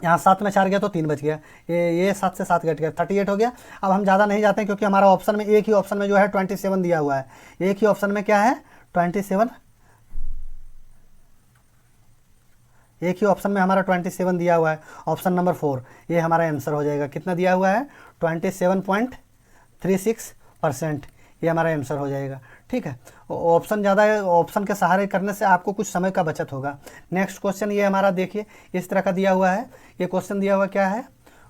यहाँ 7 में 4 गया तो 3 बच गया, ये 7 से 7 घट गया 38 हो गया। अब हम ज़्यादा नहीं जाते हैं क्योंकि हमारा ऑप्शन में एक ही ऑप्शन में जो है 27 दिया हुआ है, एक ही ऑप्शन में क्या है 27, एक ही ऑप्शन में हमारा 27 दिया हुआ है, ऑप्शन नंबर 4, ये हमारा आंसर हो जाएगा। कितना दिया हुआ है 27.36%, ये हमारा आंसर हो जाएगा। ठीक है, ऑप्शन ज़्यादा है, ऑप्शन के सहारे करने से आपको कुछ समय का बचत होगा। नेक्स्ट क्वेश्चन ये हमारा देखिए इस तरह का दिया हुआ है, ये क्वेश्चन दिया हुआ क्या है,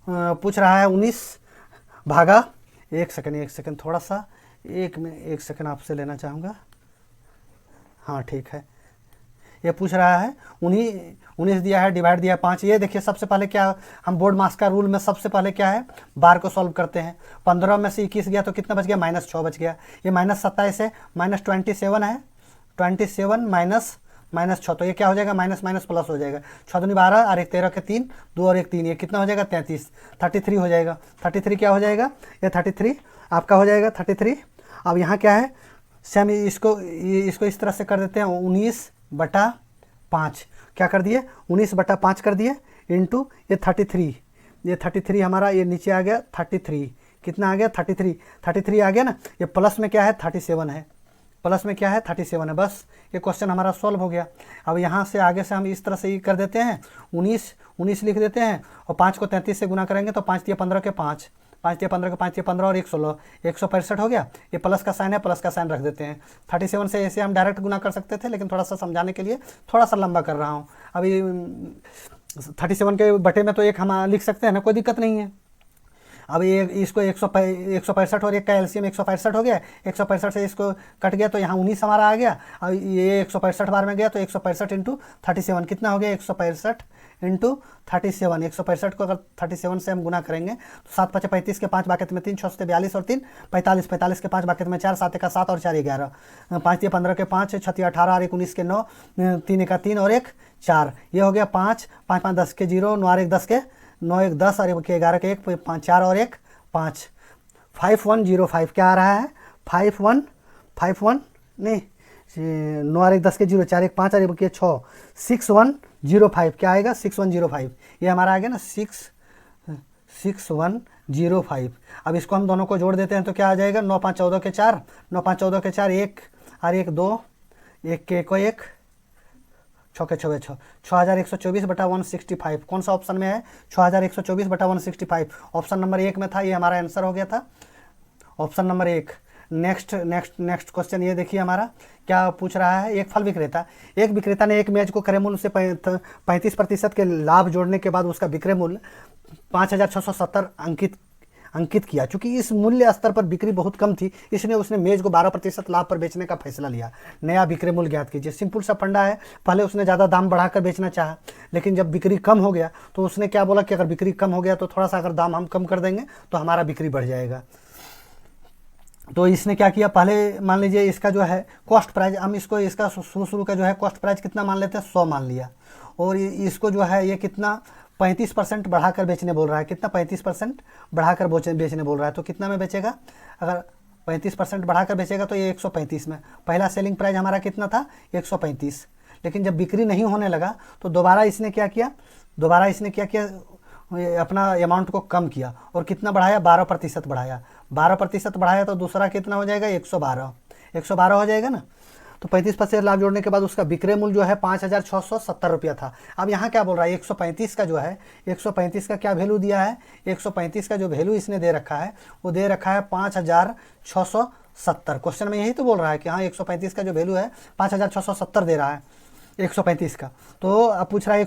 पूछ रहा है 19 भागा, एक सेकंड थोड़ा सा, एक सेकंड आपसे लेना चाहूँगा, हाँ ठीक है, ये पूछ रहा है 19 दिया है, डिवाइड दिया है 5। ये देखिए सबसे पहले क्या, हम बोर्ड मास का रूल में सबसे पहले क्या है बार को सॉल्व करते हैं। 15 में से 21 गया तो कितना बच गया -6 बच गया, ये -27 है, -27 है, 27 -6, तो ये क्या हो जाएगा माइनस प्लस हो जाएगा, 6 दूनी 12 और 1 13 के 3, 2 और 1 3, ये कितना हो जाएगा 33 हो जाएगा। 33 क्या हो जाएगा, ये 33 आपका हो जाएगा 33। अब यहाँ क्या है सेम इसको इस तरह से कर देते हैं 19/5 क्या कर दिए 19/5 कर दिए इंटू ये 33, ये 33 हमारा ये नीचे आ गया 33, कितना आ गया 33 आ गया ना। ये प्लस में क्या है 37 है, प्लस में क्या है 37 है। बस ये क्वेश्चन हमारा सॉल्व हो गया। अब यहाँ से आगे से हम इस तरह से ही कर देते हैं 19 लिख देते हैं और 5 को 33 से गुना करेंगे तो 5 × 15 के 5, 5 × 15 के 5 × 15 और 116, 165 हो गया। ये प्लस का साइन है, प्लस का साइन रख देते हैं। 37 से ऐसे हम डायरेक्ट गुना कर सकते थे, लेकिन थोड़ा सा समझाने के लिए थोड़ा सा लंबा कर रहा हूँ। अभी 37 के बटे में तो एक हम लिख सकते हैं ना, कोई दिक्कत नहीं है। अब ये इसको 165 और एक का एलसीएम 165 हो गया, 165 से इसको कट गया तो यहाँ 19 हमारा आ गया। अब ये 165 बार में गया तो 165 इंटू 37 कितना हो गया 165 इंटू 37। 165 को अगर 37 से हम गुना करेंगे तो 7 × 5 = 35 के 5 बाकेत में 3, 6 × 42 और 3 45, 45 के 5 बाकेत में 4, 7 × 7 और 4 11, 5 × 15 के 5, 6 × 18 और 1 19 के 9, 3 × 3 और 1 4। ये हो गया 5, 5 × 5 10 के 0, 9 × 1 10 के 9 1 10 और 11 के 1 5 4 और 1 5, 5105 क्या आ रहा है 5151 नहीं 9 और 1 10 के 0, 4 1 5 और 1 के 6, 6105 क्या आएगा 6105। ये हमारा आ गया ना 6105। अब इसको हम दोनों को जोड़ देते हैं तो क्या आ जाएगा 9 5 14 के 4, 9 5 14 के 4 1 और 1 2, 1 के 1 1 6 के 6 6, 6124/165 कौन सा ऑप्शन में है 6124/165 ऑप्शन नंबर 1 में था। ये हमारा आंसर हो गया था ऑप्शन नंबर 1। नेक्स्ट क्वेश्चन ये देखिए हमारा क्या पूछ रहा है। एक विक्रेता ने एक मेज को क्रय मूल्य से 35% के लाभ जोड़ने के बाद उसका विक्रय मूल्य 5670 अंकित किया। चूंकि इस मूल्य स्तर पर बिक्री बहुत कम थी, इसलिए उसने मेज को 12% लाभ पर बेचने का फैसला लिया। नया विक्रय मूल्य ज्ञात कीजिए। सिंपल सा फंडा है, पहले उसने ज़्यादा दाम बढ़ाकर बेचना चाहा, लेकिन जब बिक्री कम हो गया तो उसने क्या बोला कि अगर बिक्री कम हो गया तो थोड़ा सा अगर दाम हम कम कर देंगे तो हमारा बिक्री बढ़ जाएगा। तो इसने क्या किया, पहले मान लीजिए इसका जो है कॉस्ट प्राइस, हम इसका शुरू का जो है कॉस्ट प्राइस कितना मान लेते हैं 100 मान लिया, और इसको जो है ये कितना 35% बढ़ाकर बेचने बोल रहा है। कितना 35% बढ़ाकर बेचने बोल रहा है, तो कितना में बेचेगा, अगर 35% बढ़ाकर बेचेगा तो ये 135 में। पहला सेलिंग प्राइस हमारा कितना था 135, लेकिन जब बिक्री नहीं होने लगा तो दोबारा इसने क्या किया अपना अमाउंट को कम किया और कितना बढ़ाया 12% बढ़ाया। 12% बढ़ाया तो दूसरा कितना हो जाएगा 112 हो जाएगा ना। तो 35% लाभ जोड़ने के बाद उसका विक्रय मूल्य जो है 5670 रुपया था। अब यहाँ क्या बोल रहा है 135 का जो है 135 का क्या वैल्यू दिया है, 135 का जो वैल्यू इसने दे रखा है वो दे रखा है 5670। क्वेश्चन में यही तो बोल रहा है कि हाँ 135 का जो वैल्यू है 5670 दे रहा है 135 का। तो अब पूछ रहा है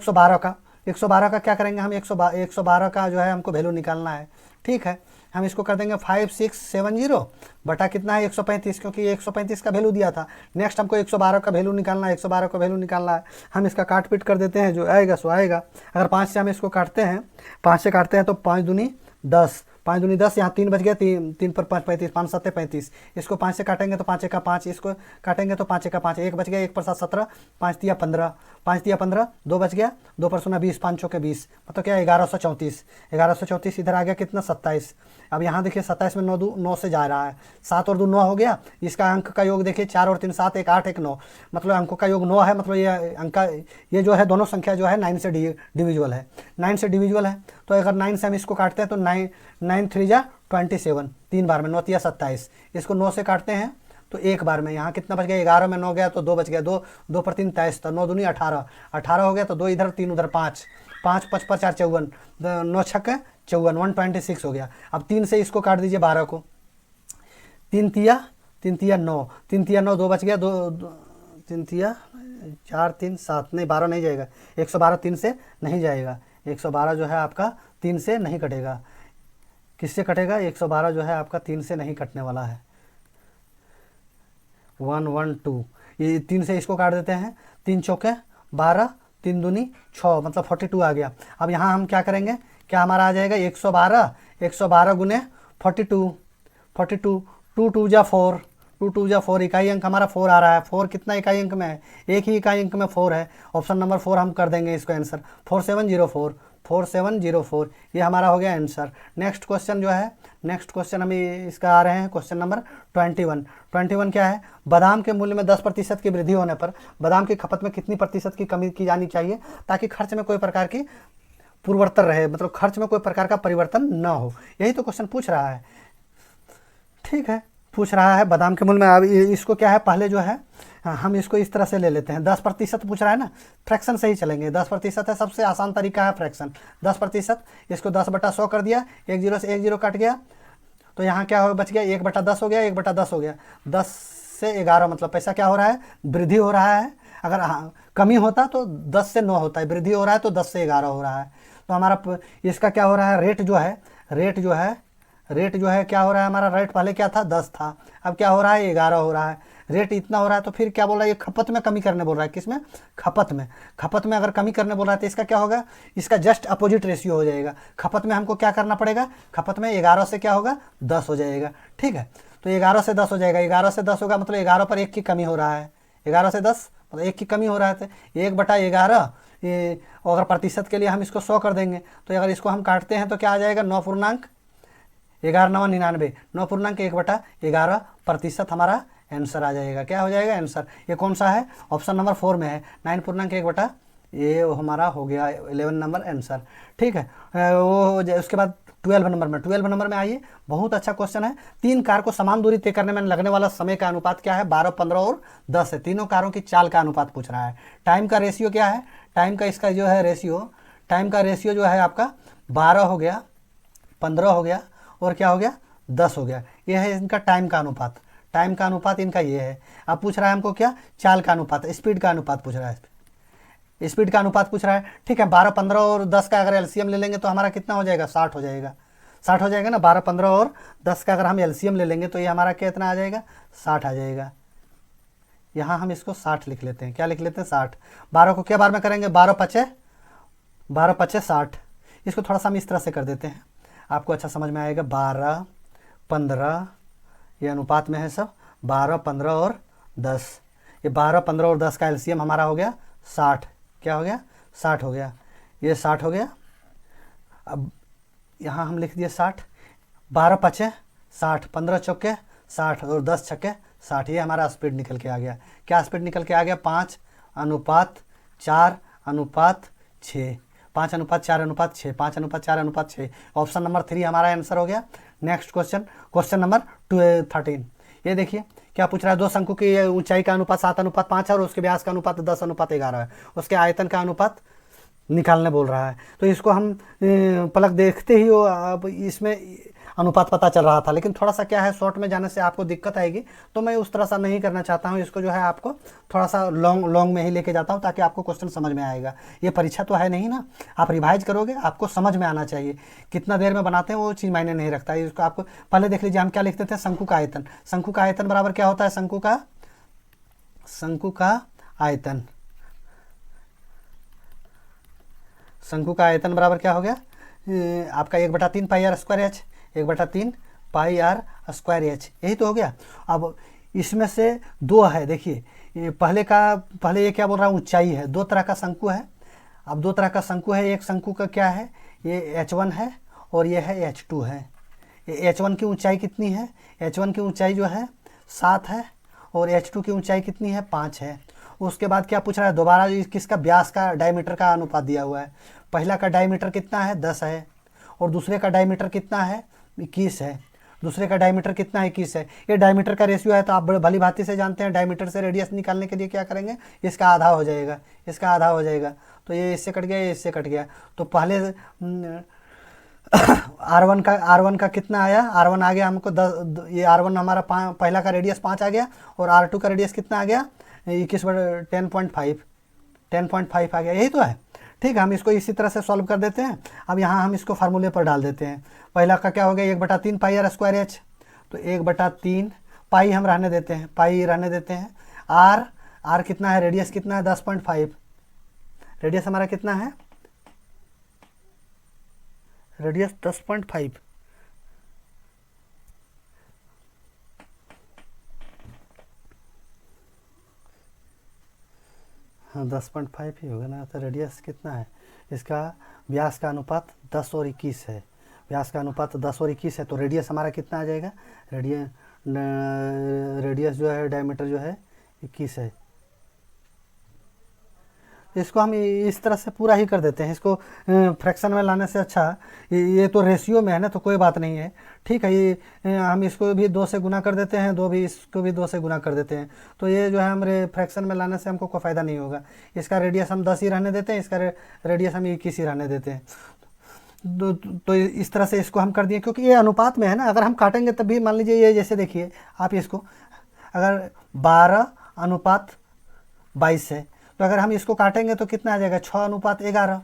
112 का क्या करेंगे हम, 112 का जो है हमको वैल्यू निकालना है। ठीक है, हम इसको कर देंगे 5670 बटा कितना है 135, क्योंकि ये 135 का वैल्यू दिया था। नेक्स्ट हमको 112 का वैल्यू निकालना है, 112 का वैल्यू निकालना है। हम इसका काट पीट कर देते हैं, जो आएगा सो आएगा। अगर 5 से हम इसको काटते हैं, 5 से काटते हैं तो 5 दूनी 10, 5 दूनी 10, यहाँ 3 बच गया, 3 पर 5 35, 5 7 35। इसको 5 से काटेंगे तो 5 का 5, इसको काटेंगे तो 5 का 5, 1 बच गया, 1 पर 7 17, 5 दिया 15, 5 दिया 15, 2 बच गया, 2 पर 16 20, 5 के 20, मतलब क्या 1134 इधर आ गया कितना 27। अब यहाँ देखिए 27 में 9 से जा रहा है, 7 और 2 9 हो गया। इसका अंक का योग देखिए 4 और 3 7, 1 8 1 9, मतलब अंकों का योग 9 है। मतलब ये अंक ये जो है दोनों संख्या जो है 9 से डिविजुअल है, 9 से डिविजुअल है। तो अगर 9 से हम इसको काटते हैं तो 9 3 जा 27, 3 बार में 9 तिया 27। इसको 9 से काटते हैं तो 1 बार में, यहाँ कितना बच गया 11 में 9 गया तो 2 बच गया, 2 पर 3 23, तो 9 दूनी 18 हो गया, तो 2 इधर 3 उधर 5, 5 5 पर 4 54, 9 छक्के 54, 126 हो गया। अब 3 से इसको काट दीजिए 12 को, 3 तिया 9, 3 तिया 9, 2 बच गया, 3 तिया 4 3 7, नहीं 12 नहीं जाएगा, 112 3 से नहीं जाएगा, 112 जो है आपका 3 से नहीं कटेगा। किससे कटेगा 112 जो है आपका 3 से नहीं कटने वाला है। 112, ये 3 से इसको काट देते हैं, 3 चौके 12, 3 दूनी 6, मतलब 42 आ गया। अब यहाँ हम क्या करेंगे, क्या हमारा आ जाएगा 112 गुने 42, 2 2 जा 4, इकाई अंक हमारा 4 आ रहा है। 4 कितना इकाई अंक में है, एक ही इकाई अंक में 4 है। ऑप्शन नंबर 4 हम कर देंगे इसको आंसर, 4704, 4704, ये हमारा हो गया आंसर। नेक्स्ट क्वेश्चन जो है, नेक्स्ट क्वेश्चन हम इसका आ रहे हैं क्वेश्चन नंबर 21 क्या है, बादाम के मूल्य में 10% की वृद्धि होने पर बादाम की खपत में कितनी प्रतिशत की कमी की जानी चाहिए ताकि खर्च में कोई प्रकार की पूर्ववर्तन रहे, मतलब खर्च में कोई प्रकार का परिवर्तन न हो। यही तो क्वेश्चन पूछ रहा है। ठीक है, पूछ रहा है बादाम के मूल्य में। अब इसको क्या है, पहले जो है हम इसको इस तरह से ले लेते हैं। 10% पूछ रहा है ना, फ्रैक्शन से ही चलेंगे। 10% है, सबसे आसान तरीका है फ्रैक्शन। 10%, इसको 10/100 कर दिया, 1 0 से 1 0 कट गया, तो यहाँ क्या हो बच गया, 1/10 हो गया, 1/10 हो गया। 10 से 11 मतलब पैसा क्या हो रहा है, वृद्धि हो रहा है। अगर कमी होता तो 10 से 9 होता है, वृद्धि हो रहा है तो 10 से 11 हो रहा है। तो हमारा इसका क्या हो रहा है, रेट जो है क्या हो रहा है, हमारा रेट पहले क्या था, 10 था, अब क्या हो रहा है, 11 हो रहा है। रेट इतना हो रहा है तो फिर क्या बोल रहा है, ये खपत में कमी करने बोल रहा है। किसमें, खपत में। खपत में अगर कमी करने बोल रहा है तो इसका क्या होगा, इसका जस्ट अपोजिट रेशियो हो जाएगा। खपत में हमको क्या करना पड़ेगा, खपत में 11 से क्या होगा, 10 हो जाएगा। ठीक है, तो 11 से 10 हो जाएगा। 11 से 10 होगा मतलब 11 पर 1 की कमी हो रहा है। 11 से 10 मतलब 1 की कमी हो रहा है, तो 1/11, ये अगर प्रतिशत के लिए हम इसको 100 कर देंगे तो अगर इसको हम काटते हैं तो क्या आ जाएगा, 9.11 1/11% हमारा आंसर आ जाएगा। क्या हो जाएगा आंसर, ये कौन सा है, ऑप्शन नंबर 4 में है, 9.1, ये हमारा हो गया 11 नंबर आंसर। ठीक है, उसके बाद 12 नंबर में आइए, बहुत अच्छा क्वेश्चन है। 3 कार को समान दूरी तय करने में लगने वाला समय का अनुपात क्या है, 12, 15 और 10 है। तीनों कारों की चाल का अनुपात पूछ रहा है। टाइम का रेशियो क्या है, टाइम का इसका जो है रेशियो, टाइम का रेशियो जो है आपका 12 हो गया, 15 हो गया और क्या हो गया, 10 हो गया। ये है इनका टाइम का अनुपात। टाइम का अनुपात इनका ये है। अब पूछ रहा है हमको क्या, चाल का अनुपात, स्पीड का अनुपात पूछ रहा है, स्पीड का अनुपात पूछ रहा है। ठीक है, 12, 15 और 10 का अगर एलसीएम ले लेंगे तो हमारा कितना हो जाएगा, 60 हो जाएगा। 60 हो जाएगा ना, 12, 15 और 10 का अगर हम एलसीएम ले लेंगे तो ये हमारा कितना आ जाएगा, 60 आ जाएगा। यहाँ हम इसको 60 लिख लेते हैं। क्या लिख लेते हैं, 60। 12 को क्या बार में करेंगे, 12 पचे 60। इसको थोड़ा सा हम इस तरह से कर देते हैं, आपको अच्छा समझ में आएगा। 12, 15, ये अनुपात में है सब, 12, 15 और 10। ये 12, 15 और 10 का एलसीएम हमारा हो गया 60। क्या हो गया, 60 हो गया। ये 60 हो गया। अब यहाँ हम लिख दिए 60। 12 पचे 60, 15 चौके 60 और 10 छक्के 60। ये हमारा स्पीड निकल के आ गया। क्या स्पीड निकल के आ गया, 5:4:6। 5:4:6, 5:4:6। ऑप्शन नंबर 3 हमारा आंसर हो गया। Next question, question number 13। ये देखिए क्या पूछ रहा है, दो शंकु की ऊंचाई का अनुपात 7:5 है और उसके व्यास का अनुपात 10:11 है। उसके आयतन का अनुपात निकालने बोल रहा है। तो इसको हम पलक देखते ही अब इसमें अनुपात पता चल रहा था, लेकिन थोड़ा सा क्या है, शॉर्ट में जाने से आपको दिक्कत आएगी, तो मैं उस तरह सा नहीं करना चाहता हूँ। इसको जो है आपको थोड़ा सा लॉन्ग में ही लेके जाता हूँ ताकि आपको क्वेश्चन समझ में आएगा। ये परीक्षा तो है नहीं ना, आप रिवाइज करोगे, आपको समझ में आना चाहिए। कितना देर में बनाते हैं वो चीज़ मायने नहीं रखता है। इसको आपको पहले देख लीजिए, हम क्या लिखते थे, शंकु का आयतन। शंकु का आयतन बराबर क्या होता है, शंकु का आयतन, शंकु का आयतन बराबर क्या हो गया आपका 1/3 pi r square h, 1/3 pi r square h, यही तो हो गया। अब इसमें से दो है, देखिए पहले ये क्या बोल रहा है, ऊंचाई है। दो तरह का शंकु है। अब दो तरह का शंकु है, एक शंकु का क्या है, ये H1 है और ये है H2 है। ये H1 की ऊंचाई कितनी है, H1 की ऊंचाई जो है 7 है और H2 की ऊंचाई कितनी है, 5 है। उसके बाद क्या पूछ रहा है, दोबारा किसका, व्यास का, डायमीटर का अनुपात दिया हुआ है। पहला का डायमीटर कितना है, 10 है और दूसरे का डायमीटर कितना है, 21 है। दूसरे का डायमीटर कितना है, 21 है। ये डायमीटर का रेशियो है तो आप भली भांति से जानते हैं, डायमीटर से रेडियस निकालने के लिए क्या करेंगे, इसका आधा हो जाएगा, इसका आधा हो जाएगा। तो ये इससे कट गया, ये इससे कट गया। तो पहले R1 का कितना आया, R1 आ गया हमको 10, ये R1 हमारा पहला का रेडियस 5 आ गया और R2 का रेडियस कितना आ गया, 10.5 आ गया। यही तो है। ठीक है, हम इसको इसी तरह से सॉल्व कर देते हैं। अब यहाँ हम इसको फार्मूले पर डाल देते हैं। पहला का क्या हो गया, 1/3 पाई आर स्क्वायर एच, तो 1/3 पाई हम रहने देते हैं, पाई रहने देते हैं। आर कितना है, रेडियस कितना है, 10.5। रेडियस हमारा कितना है, रेडियस 10.5। हाँ 10.5 ही होगा ना। तो रेडियस कितना है इसका, व्यास का अनुपात 10 और 21 है, व्यास का अनुपात 10 और 21 है, तो रेडियस हमारा कितना आ जाएगा, रेडियस जो है डायमीटर जो है 21 है। इसको हम इस तरह से पूरा ही कर देते हैं, इसको फ्रैक्शन में लाने से अच्छा, ये तो रेशियो में है ना, तो कोई बात नहीं है, ठीक है। ये हम इसको भी 2 से गुना कर देते हैं, 2 भी इसको भी 2 से गुना कर देते हैं, तो ये जो है हमारे फ्रैक्शन में लाने से हमको कोई फ़ायदा नहीं होगा। इसका रेडियस हम 10 ही रहने देते हैं, इसका रेडियस हम 21 ही रहने देते हैं। तो इस तरह से इसको हम कर दिए, क्योंकि ये अनुपात में है ना, अगर हम काटेंगे तब भी मान लीजिए ये जैसे देखिए आप इसको, अगर 12:22 है, तो अगर हम इसको काटेंगे तो कितना आ जाएगा, 6:11।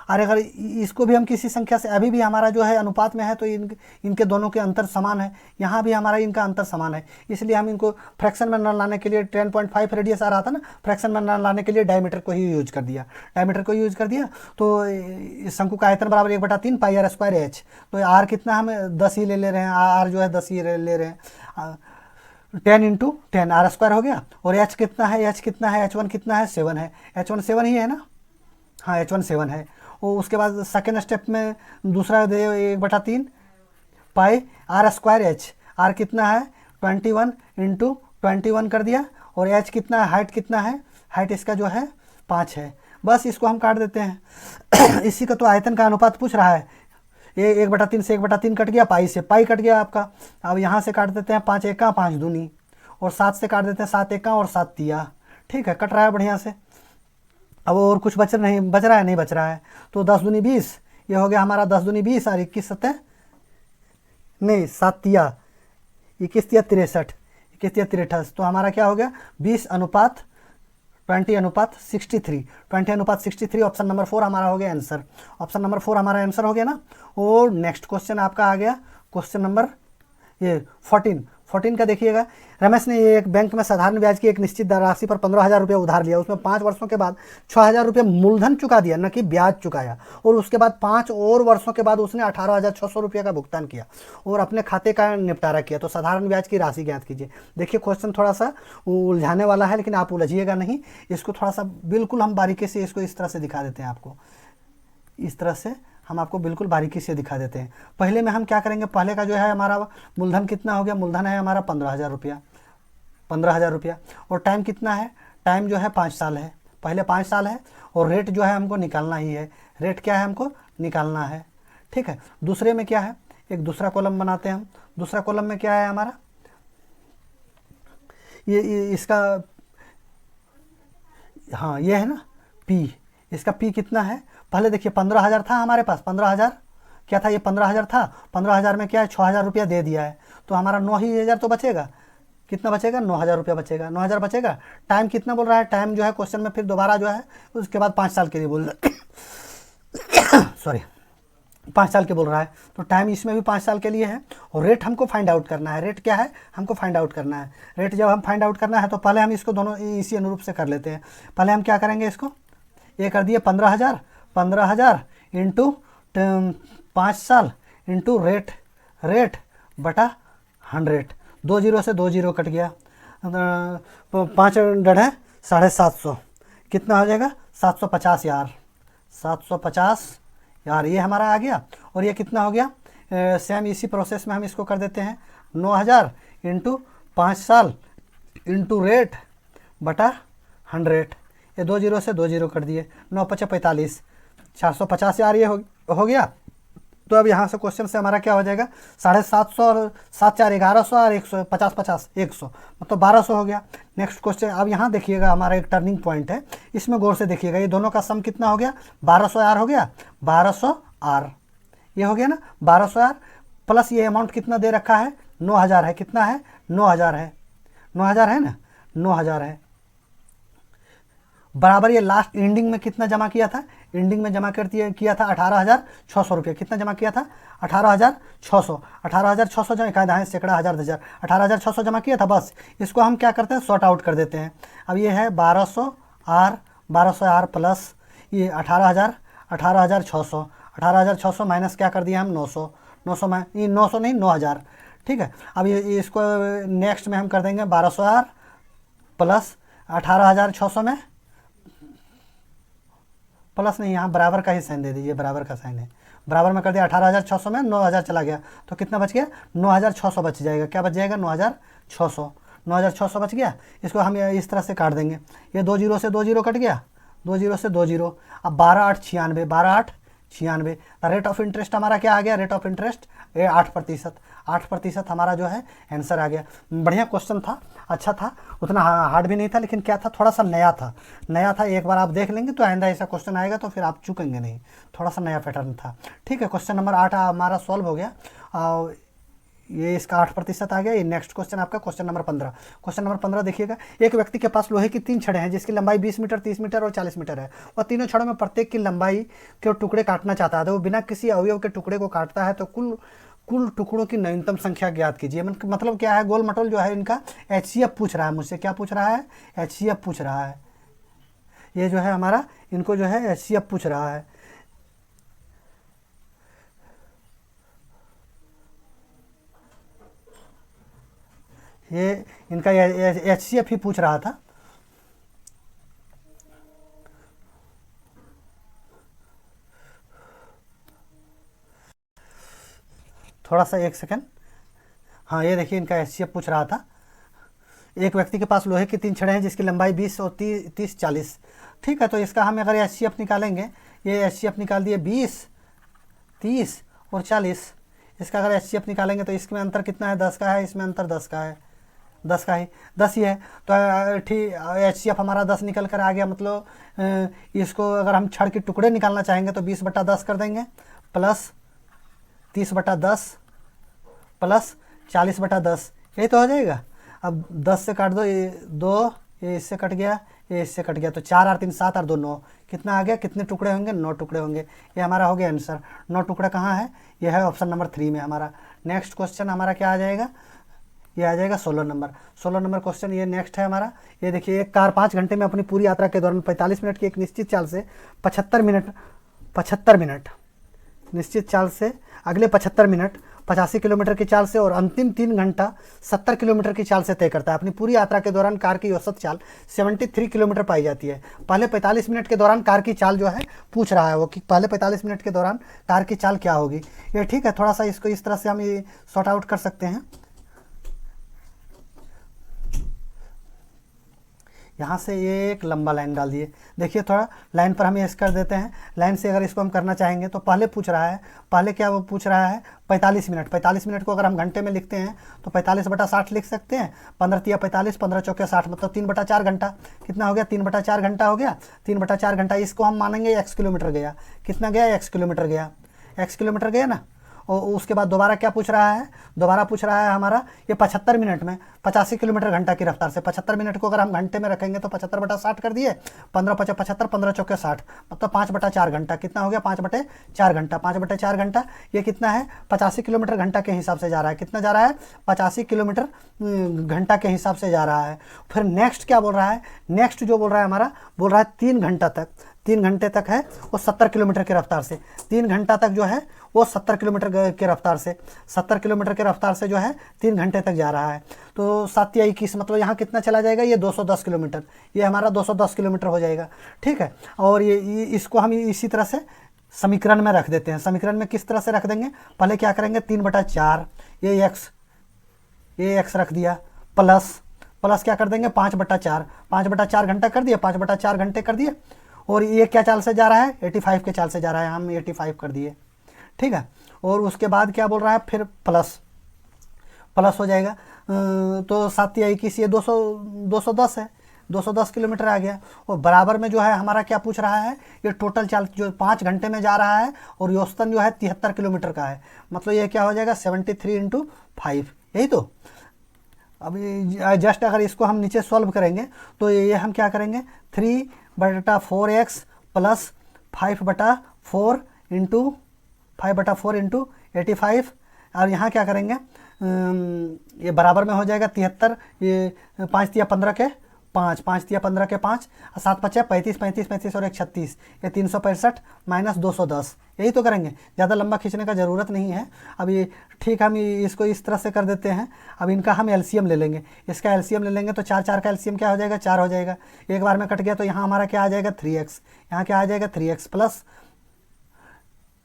और अगर इसको भी हम किसी संख्या से, अभी भी हमारा जो है अनुपात में है, तो इनके दोनों के अंतर समान है, यहाँ भी हमारा इनका अंतर समान है, इसलिए हम इनको फ्रैक्शन में न लाने के लिए 10.5 रेडियस आ रहा था ना, फ्रैक्शन में न लाने के लिए डायमीटर को ही यूज कर दिया, डायमीटर को यूज कर दिया। तो इस शंकु का आयतन बराबर 1/3 पाई r स्क्वायर h। तो r कितना हम 10 ही ले रहे हैं, r जो है 10 ही ले रहे हैं, 10 × 10 r स्क्वायर हो गया। और h कितना है, h कितना है, h1 कितना है, 7 है, h1 7 ही है ना, हाँ h1 7 है। और उसके बाद सेकेंड स्टेप में दूसरा दे 1/3 पाई r स्क्वायर h, r कितना है 21 × 21 कर दिया, और h कितना है, हाइट कितना है, हाइट इसका जो है 5 है। बस इसको हम काट देते हैं इसी का तो आयतन का अनुपात पूछ रहा है, ये 1/3 से 1/3 कट गया, पाई से पाई कट गया आपका। अब यहाँ से काट देते हैं 5 एका 5 दूनी, और 7 से काट देते हैं 7 एका और 7 तिया, ठीक है, कट रहा है बढ़िया से। अब और कुछ बच रहा है, नहीं बच रहा है, तो 10 दूनी 20, ये हो गया हमारा 10 दूनी 20 और 21 7 नहीं 7 तिया 21 तिया 63, 21 तिया 63, तो हमारा क्या हो गया 20:63, 20:63, ऑप्शन नंबर 4 हमारा हो गया आंसर, ऑप्शन नंबर 4 हमारा आंसर हो गया ना। और नेक्स्ट क्वेश्चन आपका आ गया क्वेश्चन नंबर ये 14 का देखिएगा। रमेश ने एक बैंक में साधारण ब्याज की एक निश्चित राशि पर 15,000 रुपये उधार लिया, उसमें 5 वर्षों के बाद 6,000 रुपये मूलधन चुका दिया, न कि ब्याज चुकाया, और उसके बाद 5 और वर्षों के बाद उसने 18,600 रुपये का भुगतान किया और अपने खाते का निपटारा किया, तो साधारण ब्याज की राशि ज्ञात कीजिए। देखिए क्वेश्चन थोड़ा सा उलझाने वाला है, लेकिन आप उलझिएगा नहीं, इसको थोड़ा सा बिल्कुल हम बारीकी से इसको इस तरह से दिखा देते हैं आपको, इस तरह से हम आपको बिल्कुल बारीकी से दिखा देते हैं। पहले में हम क्या करेंगे, पहले का जो है हमारा मूलधन कितना हो गया, मूलधन है हमारा 15,000 रुपया, 15,000 रुपया, और टाइम कितना है, टाइम जो है 5 साल है, पहले 5 साल है, और रेट जो है हमको निकालना ही है, रेट क्या है हमको निकालना है, ठीक है। दूसरे में क्या है, एक दूसरा कॉलम बनाते हैं हम, दूसरा कॉलम में क्या है हमारा, ये इसका, हाँ ये है ना P, इसका P कितना है, पहले देखिए 15,000 था हमारे पास, 15,000 क्या था, ये 15,000 था, 15,000 में क्या है 6,000 रुपया दे दिया है, तो हमारा 9,000 तो बचेगा, कितना बचेगा 9,000 रुपया बचेगा, 9,000 बचेगा। टाइम कितना बोल रहा है, टाइम जो है क्वेश्चन में फिर दोबारा जो है उसके बाद 5 साल के लिए बोल रहा सॉरी 5 साल के बोल रहा है, तो टाइम इसमें भी 5 साल के लिए है, और रेट हमको फाइंड आउट करना है, रेट क्या है हमको फाइंड आउट करना है। रेट जब हम फाइंड आउट करना है तो पहले हम इसको दोनों इसी अनुरूप से कर लेते हैं। पहले हम क्या करेंगे, इसको ये कर दिए 15,000 इंटू 5 साल इंटू रेट बटा 100, 2 जीरो से 2 जीरो कट गया, 5 डढ़ है 750, कितना हो जाएगा 750 यार, 750 यार, ये हमारा आ गया। और ये कितना हो गया, सेम इसी प्रोसेस में हम इसको कर देते हैं 9,000 इंटू 5 साल इंटू रेट बटा 100, ये 2 जीरो से 2 जीरो कर दिए, 9 × 5 = 45, 450 यार ये हो गया। तो अब यहाँ से क्वेश्चन से हमारा क्या हो जाएगा 750 और 7 4 1100 और 100 50 50 100, मतलब 1200 हो गया। नेक्स्ट क्वेश्चन, अब यहाँ देखिएगा हमारा एक टर्निंग पॉइंट है, इसमें गौर से देखिएगा, ये दोनों का सम कितना हो गया 1200 आर हो गया, 1200 आर ये हो गया ना, 1200 आर प्लस ये अमाउंट कितना दे रखा है 9,000 है, कितना है 9,000 है, 9,000 है ना, 9,000 है, बराबर ये लास्ट एंडिंग में कितना जमा किया था, एंडिंग में जमा किया था 18,600 रुपये, कितना जमा किया था 18,600, 18,600 जमा कायदा है सैकड़ा हज़ार 18,600 जमा किया था। बस इसको हम क्या करते हैं सॉर्ट आउट कर देते हैं। अब ये है 1200 आर प्लस ये 18,600 माइनस क्या कर दिया हम 900 में, ये 900 नहीं 9,000, ठीक है। अब ये इसको नेक्स्ट में हम कर देंगे 1200 आर प्लस 18,600 में प्लस नहीं, यहाँ बराबर का ही साइन दे दीजिए, बराबर का साइन है। बराबर में कर दिया, 18,600 में 9,000 चला गया तो कितना बच गया, 9,600 बच जाएगा। क्या बच जाएगा, 9,600, 9,600 बच गया। इसको हम इस तरह से काट देंगे, ये 2 जीरो से 2 जीरो कट गया, 2 जीरो से 2 जीरो। अब 12,896, 12,896। तो रेट ऑफ इंटरेस्ट हमारा क्या आ गया, रेट ऑफ इंटरेस्ट ये 8%, 8% हमारा जो है आंसर आ गया। बढ़िया क्वेश्चन था, अच्छा था, उतना हार्ड भी नहीं था, लेकिन क्या था, थोड़ा सा नया था, नया था। एक बार आप देख लेंगे तो आइंदा ऐसा क्वेश्चन आएगा तो फिर आप चूकेंगे नहीं, थोड़ा सा नया पैटर्न था। ठीक है, क्वेश्चन नंबर 8 हमारा सॉल्व हो गया। ये इसका 8% आ गया। ये नेक्स्ट क्वेश्चन आपका क्वेश्चन नंबर 15। क्वेश्चन नंबर 15 देखिएगा, एक व्यक्ति के पास लोहे की 3 छड़ें हैं जिसकी लंबाई 20 मीटर, 30 मीटर और 40 मीटर है। वह तीनों छड़ों में प्रत्येक की लंबाई के टुकड़े काटना चाहता है। तो वो बिना किसी अवयव के टुकड़े को काटता है तो कुल टुकड़ों की न्यूनतम संख्या ज्ञात कीजिए। मतलब क्या है, गोल मटोल जो है इनका HCF पूछ रहा है मुझसे। क्या पूछ रहा है, HCF पूछ रहा है। ये जो है हमारा, इनको जो है HCF पूछ रहा है। ये इनका HCF ही पूछ रहा था। थोड़ा सा एक सेकंड, हाँ ये देखिए इनका HCF पूछ रहा था। एक व्यक्ति के पास लोहे की 3 छड़ें हैं जिसकी लंबाई 20 और 30, 40। ठीक है, तो इसका हम अगर HCF निकालेंगे, ये HCF निकाल दिए 20, 30 और 40। इसका अगर HCF निकालेंगे तो इसमें अंतर कितना है, 10 का है, इसमें अंतर 10 का है, 10 का ही 10 ही है। तो ठीक, HCF हमारा 10 निकल कर आ गया। मतलब इसको अगर हम छड़ के टुकड़े निकालना चाहेंगे तो 20/10 कर देंगे, प्लस 30/10 प्लस 40/10, यही तो हो जाएगा। अब 10 से काट दो, ये 2, ये इससे कट गया, ये इससे कट गया, तो 4 और 3 7 और 2 9, कितना आ गया, कितने टुकड़े होंगे, 9 टुकड़े होंगे। ये हमारा हो गया आंसर। 9 टुकड़ा कहाँ है, ये है ऑप्शन नंबर 3 में हमारा। नेक्स्ट क्वेश्चन हमारा क्या आ जाएगा, ये आ जाएगा 16 नंबर। 16 नंबर क्वेश्चन ये नेक्स्ट है हमारा। ये देखिए, एक कार 5 घंटे में अपनी पूरी यात्रा के दौरान 45 मिनट की एक निश्चित चाल से 75 मिनट निश्चित चाल से अगले 75 मिनट 85 किलोमीटर की चाल से और अंतिम 3 घंटा 70 किलोमीटर की चाल से तय करता है। अपनी पूरी यात्रा के दौरान कार की औसत चाल 73 किलोमीटर पाई जाती है। पहले 45 मिनट के दौरान कार की चाल जो है पूछ रहा है वो, कि पहले 45 मिनट के दौरान कार की चाल क्या होगी। ये ठीक है, थोड़ा सा इसको इस तरह से हम ये सॉर्ट आउट कर सकते हैं। यहाँ से ये एक लंबा लाइन डाल दिए। देखिए थोड़ा लाइन पर हम ये कर देते हैं। लाइन से अगर इसको हम करना चाहेंगे तो पहले पूछ रहा है, पहले क्या वो पूछ रहा है, 45 मिनट। 45 मिनट को अगर हम घंटे में लिखते हैं तो 45/60 लिख सकते हैं। 15 तिया 45, 15 चौके 60, मतलब 3/4 घंटा। कितना हो गया, 3/4 घंटा हो गया। 3/4 घंटा इसको हम मानेंगे x किलोमीटर गया। कितना गया, x किलोमीटर गया, x किलोमीटर गया ना। और उसके बाद दोबारा क्या पूछ रहा है, दोबारा पूछ रहा है हमारा ये 75 मिनट में 85 किलोमीटर घंटा की रफ्तार से। 75 मिनट को अगर हम घंटे में रखेंगे तो 75/60 कर दिए, 15×5 = 15 चौके 60, मतलब 5/4 घंटा। कितना हो गया, 5/4 घंटा। 5/4 घंटा ये कितना है, 85 किलोमीटर घंटा के हिसाब से जा रहा है। कितना जा रहा है, 85 किलोमीटर घंटा के हिसाब से जा रहा है। फिर नेक्स्ट क्या बोल रहा है, नेक्स्ट जो बोल रहा है हमारा, बोल रहा है 3 घंटा तक, 3 घंटे तक है वो 70 किलोमीटर की रफ्तार से। 3 घंटा तक जो है वो 70 किलोमीटर की रफ्तार से, 70 किलोमीटर की रफ्तार से जो है 3 घंटे तक जा रहा है। तो 7 या 21, मतलब यहाँ कितना चला जाएगा, ये 210 किलोमीटर, ये हमारा 210 किलोमीटर हो जाएगा। ठीक है, और ये इसको हम इसी तरह से समीकरण में रख देते हैं। समीकरण में किस तरह से रख देंगे, पहले क्या करेंगे, 3/4 ये x रख दिया, प्लस क्या कर देंगे, 5/4, 5/4 घंटा कर दिया, 5/4 घंटे कर दिए। और ये क्या चाल से जा रहा है, 85 के चाल से जा रहा है, हम 85 कर दिए। ठीक है, और उसके बाद क्या बोल रहा है, फिर प्लस हो जाएगा। तो 7 या 21, ये 210 है, 210 किलोमीटर आ गया। और बराबर में जो है हमारा क्या पूछ रहा है, ये टोटल चाल जो 5 घंटे में जा रहा है और औसतन जो है 73 किलोमीटर का है। मतलब ये क्या हो जाएगा, 73 × 5, यही तो। अब जस्ट अगर इसको हम नीचे सॉल्व करेंगे तो ये हम क्या करेंगे, 3/4x प्लस 5/4 × 85, और यहाँ क्या करेंगे, ये बराबर में हो जाएगा 73, ये 5 या 15 के 5, 5 दिया 15 के 5, 7 बचे 35, 35, 35 और 1 36, ये 365 माइनस 210, यही तो करेंगे, ज़्यादा लंबा खींचने का ज़रूरत नहीं है। अब ये ठीक, हम इसको इस तरह से कर देते हैं। अब इनका हम एलसीएम ले लेंगे, इसका एलसीएम ले लेंगे तो 4 4 का एलसीएम क्या हो जाएगा, 4 हो जाएगा। एक बार में कट गया तो यहाँ हमारा क्या आ जाएगा 3x, यहाँ क्या आ जाएगा 3x प्लस,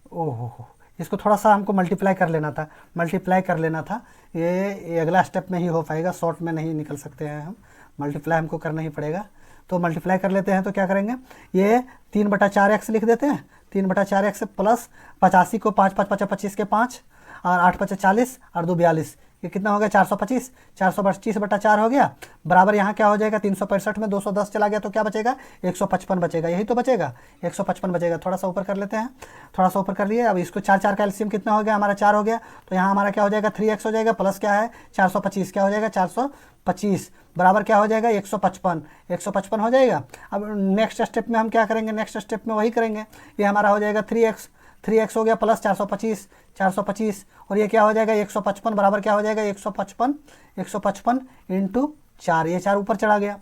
ओहो इसको थोड़ा सा हमको मल्टीप्लाई कर लेना था, मल्टीप्लाई कर लेना था। ये अगला स्टेप में ही हो पाएगा, शॉर्ट में नहीं निकल सकते हैं हम, मल्टीप्लाई हमको करना ही पड़ेगा। तो मल्टीप्लाई कर लेते हैं, तो क्या करेंगे, ये 3/4x लिख देते हैं, 3/4x प्लस 85 को 5 5 5 25 के 5 और 8 5 40 और 2 42, ये कितना हो गया 425, 425/4 हो गया, बराबर यहाँ क्या हो जाएगा 365 में 210 चला गया तो क्या बचेगा 155 बचेगा, यही तो बचेगा 155 बचेगा। थोड़ा सा ऊपर कर लेते हैं, थोड़ा सा ऊपर कर लिए। अब इसको 4 4 का एलसीएम कितना हो गया हमारा 4 हो गया, तो यहाँ हमारा क्या हो जाएगा 3x हो जाएगा प्लस क्या है 425, क्या हो जाएगा 425 बराबर क्या हो जाएगा 155, 155 हो जाएगा। अब नेक्स्ट स्टेप में हम क्या करेंगे, नेक्स्ट स्टेप में वही करेंगे, ये हमारा हो जाएगा 3x हो गया प्लस 425, 425 और ये क्या हो जाएगा 155 बराबर क्या हो जाएगा 155, 155 इंटू 4, ये 4 ऊपर चला गया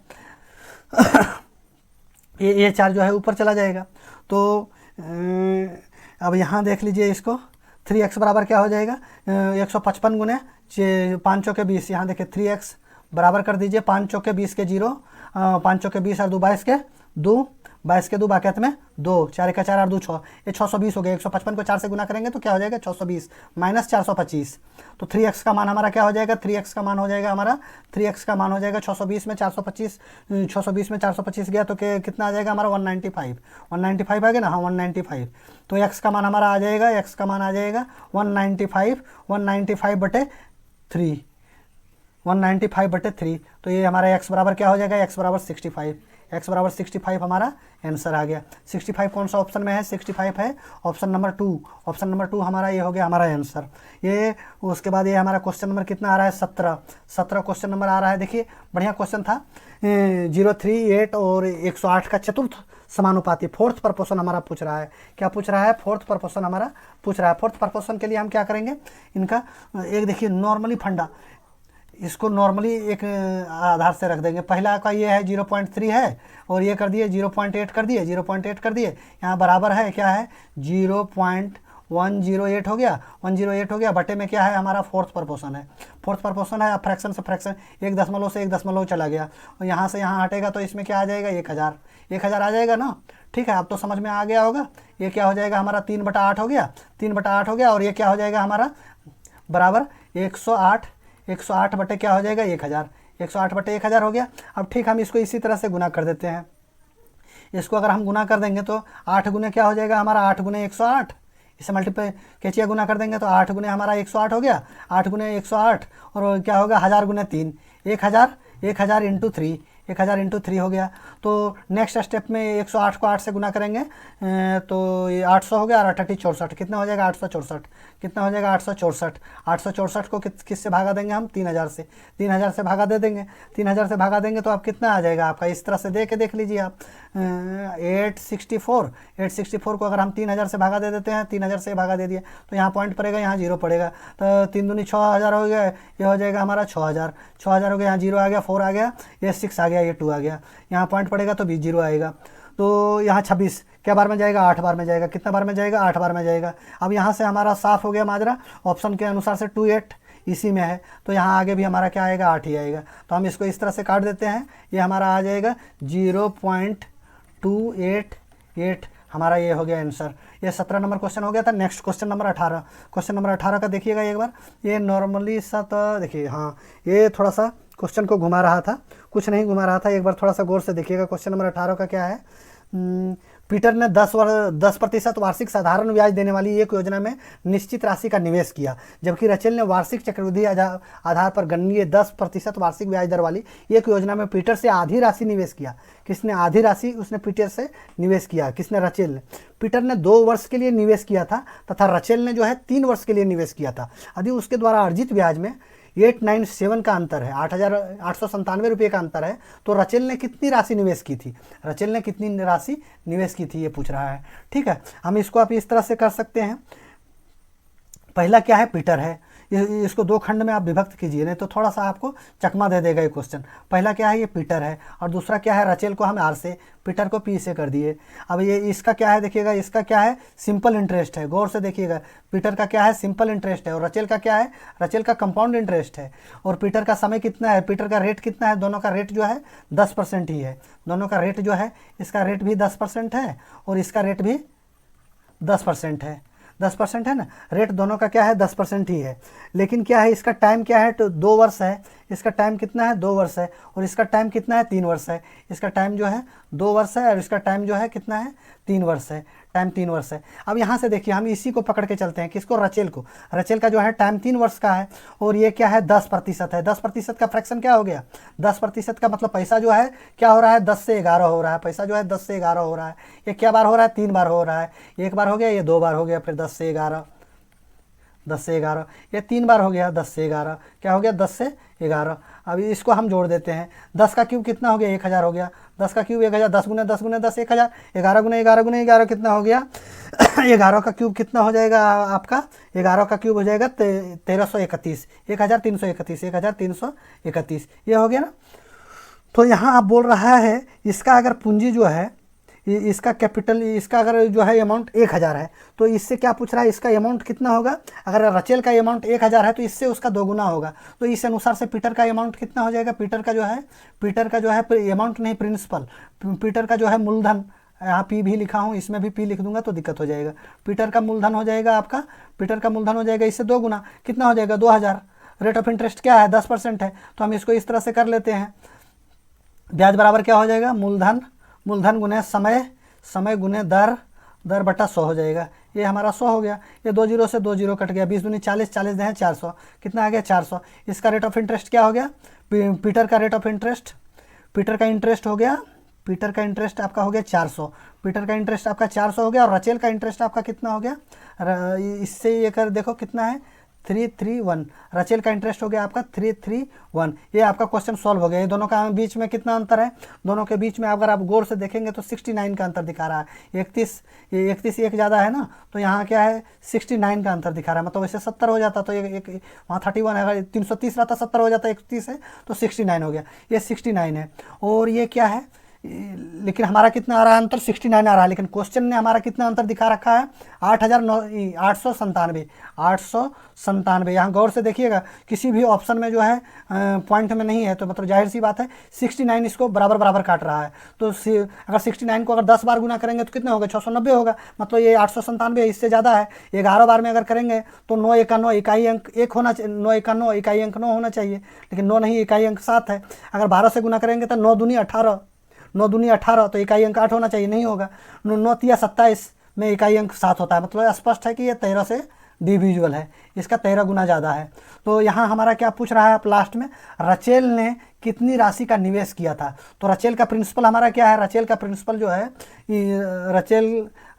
ये 4 जो है ऊपर चला जाएगा। तो अब यहाँ देख लीजिए इसको, 3x बराबर क्या हो जाएगा 155 गुने 5 चौके 20, यहाँ देखिए 3x बराबर कर दीजिए 5 चौके 20 के 0, 5 चौके 20 और 2 22 के 2, 22 के 2 बाक़ियत में 2, 4 का 4 और 2 6, ये 620 हो गया। 155 को 4 से गुना करेंगे तो क्या हो जाएगा 620 माइनस 425, तो 3x का मान हमारा क्या हो जाएगा, 3x का मान हो जाएगा हमारा, 3x का मान हो जाएगा 620 में 425, 620 में 425 गया तो कितना आ जाएगा हमारा 195, 195 आ गया ना, हाँ 195। तो x का मान हमारा आ जाएगा, x का मान आ जाएगा 195, 195/3, 195/3। तो ये हमारा x बराबर क्या हो जाएगा, x बराबर 65, x बराबर 65 हमारा आंसर आ गया। 65 कौन सा ऑप्शन में है, 65 है ऑप्शन नंबर 2, ऑप्शन नंबर 2 हमारा ये हो गया हमारा आंसर। ये उसके बाद ये हमारा क्वेश्चन नंबर कितना आ रहा है 17 क्वेश्चन नंबर आ रहा है। देखिए बढ़िया क्वेश्चन था, 0, 3, 8 और 108 का चतुर्थ समानुपाती, फोर्थ प्रपोर्शन हमारा पूछ रहा है। क्या पूछ रहा है, फोर्थ प्रपोर्शन हमारा पूछ रहा है। फोर्थ प्रपोर्शन के लिए हम क्या करेंगे, इनका एक देखिए नॉर्मली फंडा, इसको नॉर्मली एक आधार से रख देंगे। पहला का ये है 0.3 है और ये कर दिए 0.8 कर दिए, 0.8 कर दिए, यहाँ बराबर है क्या है 0.108 हो गया, 108 हो गया, बटे में क्या है हमारा फोर्थ प्रपोर्शन है, फोर्थ प्रपोर्शन है। अब फ्रैक्शन से फ्रैक्शन 1 दशमलव से 1 दशमलव चला गया और यहाँ से यहाँ हटेगा तो इसमें क्या आ जाएगा 1000 आ जाएगा ना। ठीक है, अब तो समझ में आ गया होगा। ये क्या हो जाएगा हमारा 3/8 हो गया, 3/8 हो गया और ये क्या हो जाएगा हमारा बराबर 108 बटे क्या हो जाएगा 1000, 108/1000 हो गया। अब ठीक हम इसको इसी तरह से गुना कर देते हैं। इसको अगर हम गुना कर देंगे तो 8 गुने क्या हो जाएगा हमारा 8 गुने 108, इसे मल्टीप्लाई कैचिया गुना कर देंगे तो 8 गुने हमारा 108 हो गया, 8 गुने 108 और क्या होगा 1000 गुने 3, 1000 इंटू 3, 1000 इंटू 3 हो गया। तो नेक्स्ट स्टेप में 108 को 8 से गुना करेंगे तो ये 800 हो गया और 8 64, कितना हो जाएगा 864, कितना हो जाएगा 864। 864 को किससे भागा देंगे हम 3000 से, 3000 से भागा दे देंगे, 3000 से भागा देंगे तो आप कितना आ जाएगा आपका, इस तरह से देख लीजिए आप 864 को अगर हम 3000 से भागा दे देते हैं, 3000 से भागा दे दिया तो यहाँ पॉइंट पड़ेगा, यहाँ 0 पड़ेगा, तो 3 दूनी 6000 हो गया, ये हो जाएगा हमारा 6000 हो गया, यहाँ 0 आ गया, 4 आ गया, ये 6 आ गया, ये 2 आ गया, यहाँ पॉइंट पड़ेगा तो 0 आएगा। तो यहाँ 26 क्या बार में जाएगा 8 बार में जाएगा, कितना बार में जाएगा 8 बार में जाएगा। अब यहाँ से हमारा साफ हो गया माजरा, ऑप्शन के अनुसार से 2 8 इसी में है तो यहाँ आगे भी हमारा क्या आएगा 8 ही आएगा। तो हम इसको इस तरह से काट देते हैं, ये हमारा आ जाएगा 0.288 हमारा ये हो गया आंसर। ये 17 नंबर क्वेश्चन हो गया था। Next question number 18, question number 18 का देखिएगा एक बार, ये नॉर्मली सा तो देखिए, हाँ ये थोड़ा सा क्वेश्चन को घुमा रहा था, कुछ नहीं घुमा रहा था, एक बार थोड़ा सा गौर से देखिएगा। क्वेश्चन नंबर 18 का क्या है, पीटर ने 10% वार्षिक साधारण ब्याज देने वाली एक योजना में निश्चित राशि का निवेश किया, जबकि रचेल ने वार्षिक चक्रवृद्धि आधार पर गणनीय 10% वार्षिक ब्याज दर वाली एक योजना में पीटर से आधी राशि निवेश किया। किसने आधी राशि, उसने पीटर से निवेश किया, किसने रचेल ने। पीटर ने 2 वर्ष के लिए निवेश किया था तथा रचेल ने जो है 3 वर्ष के लिए निवेश किया था। यदि उसके द्वारा अर्जित ब्याज में 897 का अंतर है, 8,897 रुपये का अंतर है, तो रचेल ने कितनी राशि निवेश की थी, रचेल ने कितनी राशि निवेश की थी ये पूछ रहा है। ठीक है, हम इसको आप इस तरह से कर सकते हैं। पहला क्या है पीटर है, इसको दो खंड में आप विभक्त कीजिए, नहीं तो थोड़ा सा आपको चकमा दे देगा ये क्वेश्चन। पहला क्या है, ये पीटर है, और दूसरा क्या है, रचेल को हम आर से, पीटर को पी से कर दिए। अब ये इसका क्या है देखिएगा, इसका क्या है, सिंपल इंटरेस्ट है, गौर से देखिएगा। पीटर का क्या है, सिंपल इंटरेस्ट है, और रचेल का क्या है, रचेल का कंपाउंड इंटरेस्ट है। और पीटर का समय कितना है, पीटर का रेट कितना है, दोनों का रेट जो है 10% ही है। दोनों का रेट जो है, इसका रेट भी 10% है और इसका रेट भी 10% है। 10% है ना, रेट दोनों का क्या है, 10% ही है। लेकिन क्या है, इसका टाइम क्या है, तो 2 वर्ष है। इसका टाइम कितना है, 2 वर्ष है, और इसका टाइम कितना है, 3 वर्ष है। इसका टाइम जो है 2 वर्ष है और इसका टाइम जो है कितना है, 3 वर्ष है। टाइम 3 वर्ष है। अब यहाँ से देखिए, हम इसी को पकड़ के चलते हैं, किसको, रचेल को। रचेल का जो है टाइम 3 वर्ष का है, और ये क्या है, 10% है। 10% का फ्रैक्शन क्या हो गया, 10% का मतलब पैसा जो है क्या हो रहा है, 10 से 11 हो रहा है। पैसा जो है 10 से 11 हो रहा है। ये क्या बार हो रहा है, 3 बार हो रहा है। एक बार हो गया, ये 2 बार हो गया, फिर 10 से 11, 10 से 11, ये 3 बार हो गया, 10 से 11, क्या हो गया, 10 से 11। अभी इसको हम जोड़ देते हैं, 10 का क्यूब कितना हो गया, 1000 हो गया। 10 का क्यूब 1000, 10 गुना 10 गुना 10 1000, 11 गुना 11 गुना 11 कितना हो गया 11 का क्यूब कितना हो जाएगा आपका, 11 का क्यूब हो जाएगा 1331, 1331, 1331, ये हो गया ना। तो यहाँ आप बोल रहा है, इसका अगर पूंजी जो है, इसका कैपिटल, इसका अगर जो है अमाउंट 1000 है, तो इससे क्या पूछ रहा है, इसका अमाउंट कितना होगा। अगर रचेल का अमाउंट 1000 है तो इससे उसका 2 गुना होगा। तो इस अनुसार से पीटर का अमाउंट कितना हो जाएगा, पीटर का जो है अमाउंट नहीं, प्रिंसिपल, पीटर का जो है मूलधन, यहाँ पी भी लिखा हूँ, इसमें भी पी लिख दूंगा तो दिक्कत हो जाएगा। पीटर का मूलधन हो जाएगा आपका, पीटर का मूलधन हो जाएगा इससे 2 गुना, कितना हो जाएगा, 2000। रेट ऑफ इंटरेस्ट क्या है, 10% है, तो हम इसको इस तरह से कर लेते हैं। ब्याज बराबर क्या हो जाएगा, मूलधन गुने समय, समय गुने दर, दर बटा 100 हो जाएगा। ये हमारा 100 हो गया। ये 2 जीरो से 2 जीरो कट गया, 20 दूनी 40, 40 दें 400, कितना आ गया 400। इसका रेट ऑफ इंटरेस्ट क्या हो गया, पीटर का रेट ऑफ इंटरेस्ट, पीटर का इंटरेस्ट हो गया, पीटर का इंटरेस्ट आपका हो गया 400, पीटर का इंटरेस्ट आपका 400 हो गया। और रचेल का इंटरेस्ट आपका कितना हो गया, इससे ये कर देखो कितना है, 331। रचेल का इंटरेस्ट हो गया आपका 331। ये आपका क्वेश्चन सॉल्व हो गया। ये दोनों का बीच में कितना अंतर है, दोनों के बीच में अगर आप गौर से देखेंगे तो 69 का अंतर दिखा रहा है। 31 एक ज़्यादा है ना, तो यहाँ क्या है 69 का अंतर दिखा रहा है। मतलब वैसे 70 हो जाता तो एक वहाँ 31 है, अगर 330 रहता 70 हो जाता, 31 है तो 69 हो गया। ये 69 है। और ये क्या है, लेकिन हमारा कितना आ रहा है अंतर, 69 आ रहा है। लेकिन क्वेश्चन ने हमारा कितना अंतर दिखा रखा है, 897। यहाँ गौर से देखिएगा, किसी भी ऑप्शन में जो है पॉइंट में नहीं है, तो मतलब जाहिर सी बात है 69 इसको बराबर बराबर काट रहा है। तो अगर 69 को अगर 10 बार गुना करेंगे तो कितना होगा, 690 होगा। मतलब ये 897 इससे ज़्यादा है। 11 बार में अगर करेंगे तो 9 एका 9 इकाई अंक 1 होना चाहिए, 9 एका 9 इकाई अंक 9 होना चाहिए, लेकिन 9 नहीं, इकाई अंक 7 है। अगर 12 से गुना करेंगे तो 9 दूनी 18, 9 दूनी 18, तो इकाई अंक 8 होना चाहिए, नहीं होगा। 9 तिया 27 में इकाई अंक 7 होता है। मतलब स्पष्ट है कि ये 13 से डिविजुअल है, इसका 13 गुना ज़्यादा है। तो यहाँ हमारा क्या पूछ रहा है आप लास्ट में, रचेल ने कितनी राशि का निवेश किया था। तो रचेल का प्रिंसिपल हमारा क्या है, रचेल का प्रिंसिपल जो है,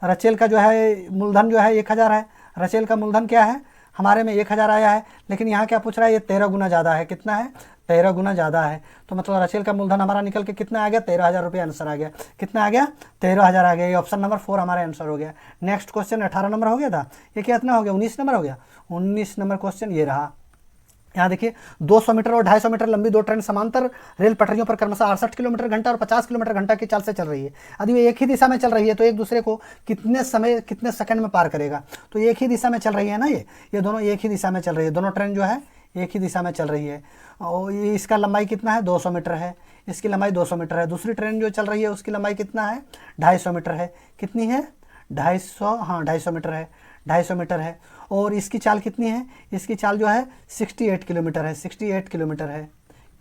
रचेल का जो है मूलधन जो है 1000 है। रचेल का मूलधन क्या है, हमारे में 1000 आया है, लेकिन यहाँ क्या पूछ रहा है, ये 13 गुना ज़्यादा है। कितना है, 13 गुना ज़्यादा है। तो मतलब रचेल का मूलधन हमारा निकल के कितना आ गया, 13,000 रुपये आंसर आ गया। कितना आ गया, 13,000 आ गया। ये ऑप्शन नंबर 4 हमारा आंसर हो गया। नेक्स्ट क्वेश्चन 18 नंबर हो गया था, ये कितना हो गया, 19 नंबर हो गया। 19 नंबर क्वेश्चन ये रहा। यहाँ देखिए 200 मीटर और 250 मीटर लंबी 2 ट्रेन समांतर रेल पटरियों पर क्रमशः 68 किलोमीटर घंटा और 50 किलोमीटर घंटा की चाल से चल रही है। यदि वे एक ही दिशा में चल रही है तो एक दूसरे को कितने सेकंड में पार करेगा। तो एक ही दिशा में चल रही है ना, ये दोनों एक ही दिशा में चल रही है। दोनों ट्रेन जो है एक ही दिशा में चल रही है। और ये इसका लंबाई कितना है, 200 मीटर है। इसकी लंबाई 200 मीटर है। दूसरी ट्रेन जो चल रही है उसकी लंबाई कितना है, 250 मीटर है। कितनी है, 250, हाँ 250 मीटर है, 250 मीटर है। और इसकी चाल कितनी है, इसकी चाल जो है 68 किलोमीटर है, 68 किलोमीटर है,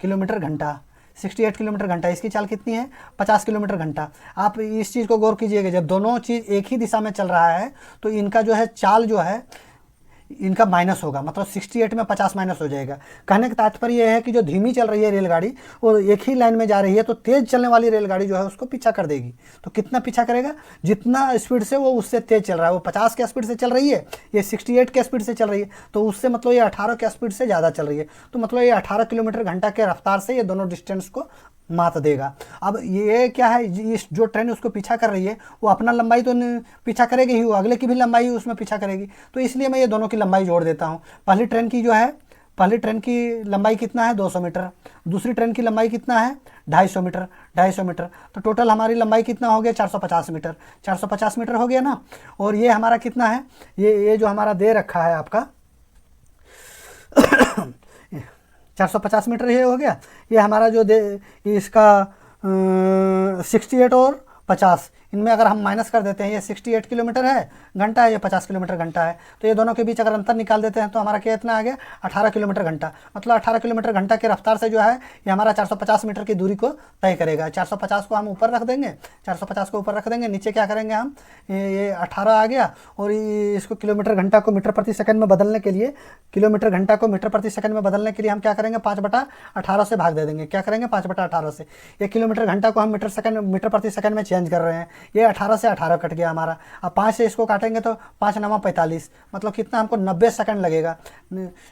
किलोमीटर घंटा, 68 किलोमीटर घंटा। इसकी चाल कितनी है, 50 किलोमीटर घंटा। आप इस चीज़ को गौर कीजिएगा, जब दोनों चीज़ एक ही दिशा में चल रहा है तो इनका जो है चाल जो है इनका माइनस होगा। मतलब 68 में 50 माइनस हो जाएगा। कहने का तात्पर्य यह है कि जो धीमी चल रही है रेलगाड़ी वो एक ही लाइन में जा रही है, तो तेज़ चलने वाली रेलगाड़ी जो है उसको पीछा कर देगी। तो कितना पीछा करेगा, जितना स्पीड से वो उससे तेज़ चल रहा है। वो 50 के स्पीड से चल रही है, ये 68 के स्पीड से चल रही है, तो उससे मतलब ये 18 के स्पीड से ज़्यादा चल रही है। तो मतलब ये 18 किलोमीटर घंटा के रफ्तार से ये दोनों डिस्टेंस को मात देगा। अब ये क्या है, इस जो ट्रेन उसको पीछा कर रही है वो अपना लंबाई तो पीछा करेगी ही, वो अगले की भी लंबाई उसमें पीछा करेगी, तो इसलिए मैं ये दोनों की लंबाई जोड़ देता हूँ। पहली ट्रेन की जो है, पहली ट्रेन की लंबाई कितना है 200 मीटर, दूसरी ट्रेन की लंबाई कितना है 250 मीटर, 250 मीटर, तो टोटल हमारी लंबाई कितना हो गया 450 मीटर, 450 मीटर हो गया ना। और ये हमारा कितना है, ये जो हमारा दे रखा है आपका 450 मीटर ये हो गया। ये हमारा जो इसका 68 और 50, इनमें अगर हम माइनस कर देते हैं, ये 68 किलोमीटर है घंटा है, ये 50 किलोमीटर घंटा है, तो ये दोनों के बीच अगर अंतर निकाल देते हैं तो हमारा क्या इतना आ गया 18 किलोमीटर घंटा। मतलब 18 किलोमीटर घंटा की रफ्तार से जो है ये हमारा 450 मीटर की दूरी को तय करेगा। 450 को हम ऊपर रख देंगे, 450 को ऊपर रख देंगे, नीचे क्या करेंगे हम, ये 18 आ गया, और इसको किलोमीटर घंटा को मीटर प्रति सेकंड में बदलने के लिए, किलोमीटर घंटा को मीटर प्रति सेकंड में बदलने के लिए हम क्या करेंगे 5/18 से भाग दे देंगे। क्या करेंगे 5/18 से, ये किलोमीटर घंटा को हम मीटर प्रति सेकंड में चेंज कर रहे हैं, ये 18 से 18 कट गया हमारा। अब 5 से इसको काटेंगे तो 5 9 45, मतलब कितना हमको 90 सेकंड लगेगा।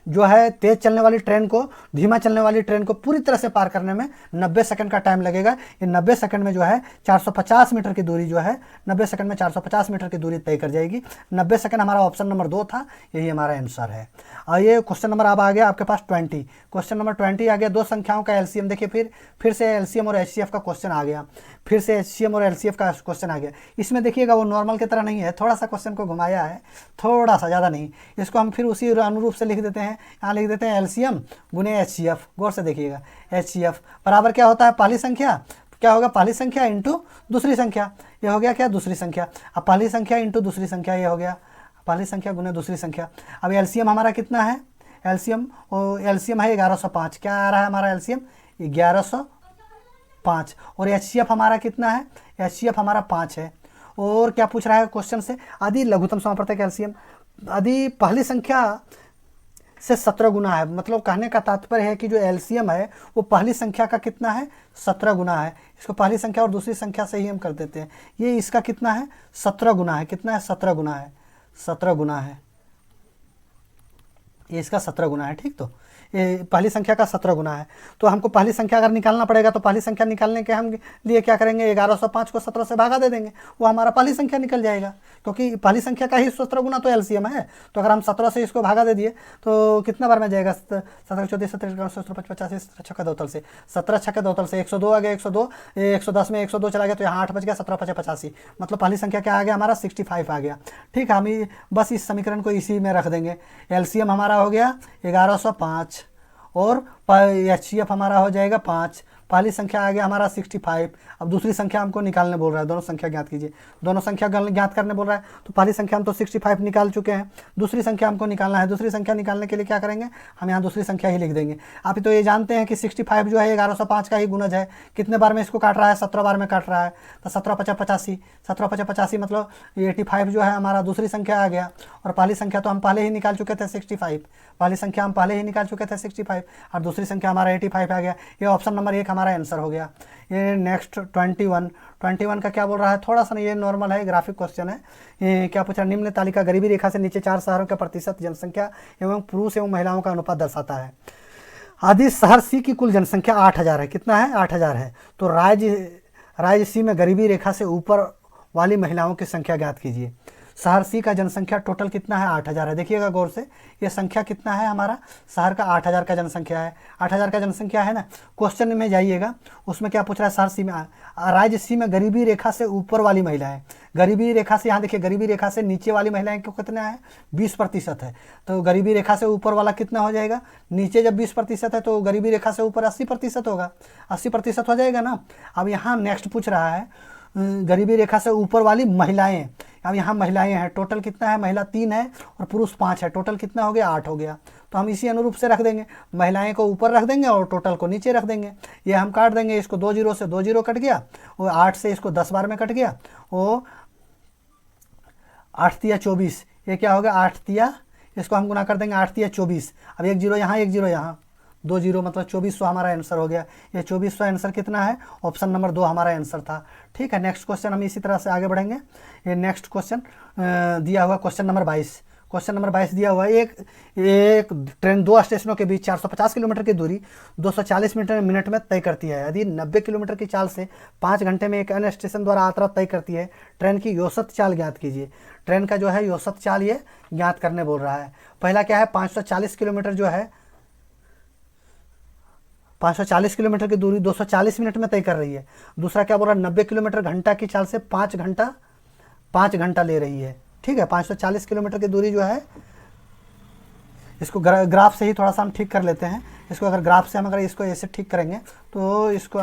जो है तेज़ चलने वाली ट्रेन को धीमा चलने वाली ट्रेन को पूरी तरह से पार करने में 90 सेकंड का टाइम लगेगा। ये 90 सेकंड में जो है 450 मीटर की दूरी जो है 90 सेकंड में 450 मीटर की दूरी तय कर जाएगी। 90 सेकंड हमारा ऑप्शन नंबर 2 था, यही हमारा आंसर है। और ये क्वेश्चन नंबर अब आ गया आपके पास 20, क्वेश्चन नंबर 20 आ गया। दो संख्याओं का एलसीएम, देखिए फिर से एलसीएम और एचसीएफ का क्वेश्चन आ गया, फिर से एचसीएम और एलसीएफ का क्वेश्चन आ गया। इसमें देखिएगा वो नॉर्मल की तरह नहीं है, थोड़ा सा क्वेश्चन को घुमाया है, थोड़ा सा, ज़्यादा नहीं। इसको हम फिर उसी अनुरूप से लिख देते हैं, यहाँ लिख देते हैं एलसीएम गुने एचसीएफ। गौर से देखिएगा, एचसीएफ बराबर क्या होता है, पहली संख्या क्या होगा, पहली संख्या इंटू दूसरी संख्या, ये हो गया क्या दूसरी संख्या। अब पहली संख्या इंटू दूसरी संख्या, ये हो गया पहली संख्या गुने दूसरी संख्या। अब एलसीएम हमारा कितना है, एलसीएम है 1105, क्या आ रहा है हमारा एलसीएम 1105, और एचसीएफ हमारा कितना है, एचसीएफ हमारा 5 है। और क्या पूछ रहा है क्वेश्चन से, यदि लघुत्तम समापवर्तक एलसीएम यदि पहली संख्या से 17 गुना है, मतलब कहने का तात्पर्य है कि जो एलसीएम है वो पहली संख्या का कितना है 17 गुना है। इसको पहली संख्या और दूसरी संख्या से ही हम कर देते हैं, ये इसका कितना है 17 गुना है, कितना है 17 गुना है, 17 गुना है, ये इसका 17 गुना है। ठीक, तो ये पहली संख्या का 17 गुना है। तो हमको पहली संख्या अगर निकालना पड़ेगा तो पहली संख्या निकालने के हम लिए क्या करेंगे, 1105 को 17 से भागा दे देंगे, वो हमारा पहली संख्या निकल जाएगा, क्योंकि पहली संख्या का ही 17 गुना तो एलसीएम है। तो अगर हम 17 से इसको भागा दे दिए तो कितना बार में जाएगा, 17 14 17 18 85 17 दो तल से 17 छक्के दो तल से 102 आ गया, 102 110 में 102 चला गया, तो यहाँ 8 बच गया, 17 5 85, मतलब पहली संख्या क्या आ गया हमारा 65 आ गया। ठीक है, हम बस इस समीकरण को इसी में रख देंगे। एलसीएम हमारा हो गया 1105 और एचसीएफ हमारा हो जाएगा 5, पहली संख्या आ गया हमारा 65। अब दूसरी संख्या हमको निकालने बोल रहा है, दोनों संख्या ज्ञात कीजिए, दोनों संख्या ज्ञात करने बोल रहा है। तो पहली संख्या हम तो 65 निकाल चुके हैं, दूसरी संख्या हमको निकालना है। दूसरी संख्या निकालने के लिए क्या करेंगे, हम यहाँ दूसरी संख्या ही लिख देंगे। आप तो ये जानते हैं कि 65 जो है 1105 का ही गुणज है। कितने बार में इसको काट रहा है, 17 बार में काट रहा है, तो 17 5 85, 17 5 85 मतलब 85 जो है हमारा दूसरी संख्या आ गया। और पहली संख्या तो हम पहले ही निकाल चुके थे 65, पहली संख्या हम पहले ही निकाल चुके थे 65, और दूसरी संख्या हमारा 85 आ गया। ये ऑप्शन नंबर 1 हमारा आंसर हो गया। ये नेक्स्ट 21 का क्या बोल रहा है, थोड़ा सा ये नॉर्मल है, ग्राफिक क्वेश्चन है। ये क्या पूछा, निम्न तालिका गरीबी रेखा से नीचे 4 शहरों के प्रतिशत जनसंख्या एवं पुरुष एवं महिलाओं का अनुपात दर्शाता है। आदि शहर सी की कुल जनसंख्या 8000 है, कितना है 8000 है। तो राज्य सी में गरीबी रेखा से ऊपर वाली महिलाओं की संख्या ज्ञात कीजिए। शहर सी का जनसंख्या टोटल कितना है 8000 है। देखिएगा गौर से, ये संख्या कितना है हमारा, शहर का 8000 का जनसंख्या है, 8000 का जनसंख्या है ना। क्वेश्चन में जाइएगा, उसमें क्या पूछ रहा है, शहर सी में राज्य सी में गरीबी रेखा से ऊपर वाली महिलाएं, गरीबी रेखा से, यहाँ देखिए गरीबी रेखा से नीचे वाली महिलाएं को कितना है 20% है। तो गरीबी रेखा से ऊपर वाला कितना हो जाएगा, नीचे जब 20% है तो गरीबी रेखा से ऊपर 80% होगा, 80% हो जाएगा ना। अब यहाँ नेक्स्ट पूछ रहा है गरीबी रेखा से ऊपर वाली महिलाएं। अब यहाँ महिलाएं हैं, टोटल कितना है, महिला 3 है और पुरुष 5 है, टोटल कितना हो गया 8 हो गया। तो हम इसी अनुरूप से रख देंगे, महिलाएं को ऊपर रख देंगे और टोटल को नीचे रख देंगे। ये हम काट देंगे, इसको 2 जीरो से 2 जीरो कट गया, वो 8 से इसको 10 बार में कट गया, वो 8 तिया 24, ये क्या होगा 8 तिया, इसको हम गुना कर देंगे 8 तिया 24। अब 1 जीरो यहाँ 1 जीरो यहाँ, 2 जीरो मतलब 2400 हमारा आंसर हो गया। ये 2400 आंसर कितना है, ऑप्शन नंबर 2 हमारा आंसर था। ठीक है, नेक्स्ट क्वेश्चन हम इसी तरह से आगे बढ़ेंगे। ये नेक्स्ट क्वेश्चन दिया हुआ क्वेश्चन नंबर 22, क्वेश्चन नंबर 22 दिया हुआ है, एक ट्रेन दो स्टेशनों के बीच 450 किलोमीटर की दूरी 240 मिनट में तय करती है। यदि 90 किलोमीटर की चाल से 5 घंटे में एक अन्य स्टेशन द्वारा यात्रा तय करती है, ट्रेन की औसत चाल ज्ञात कीजिए। ट्रेन का जो है औसत चाल ये ज्ञात करने बोल रहा है। पहला क्या है, 540 किलोमीटर जो है 540 किलोमीटर की दूरी 240 मिनट में तय कर रही है। दूसरा क्या बोल रहा है, 90 किलोमीटर घंटा की चाल से 5 घंटा ले रही है। ठीक है, 540 किलोमीटर की दूरी जो है, इसको ग्राफ से ही थोड़ा सा हम ठीक कर लेते हैं। इसको अगर ग्राफ से हम अगर इसको ऐसे ठीक करेंगे तो इसको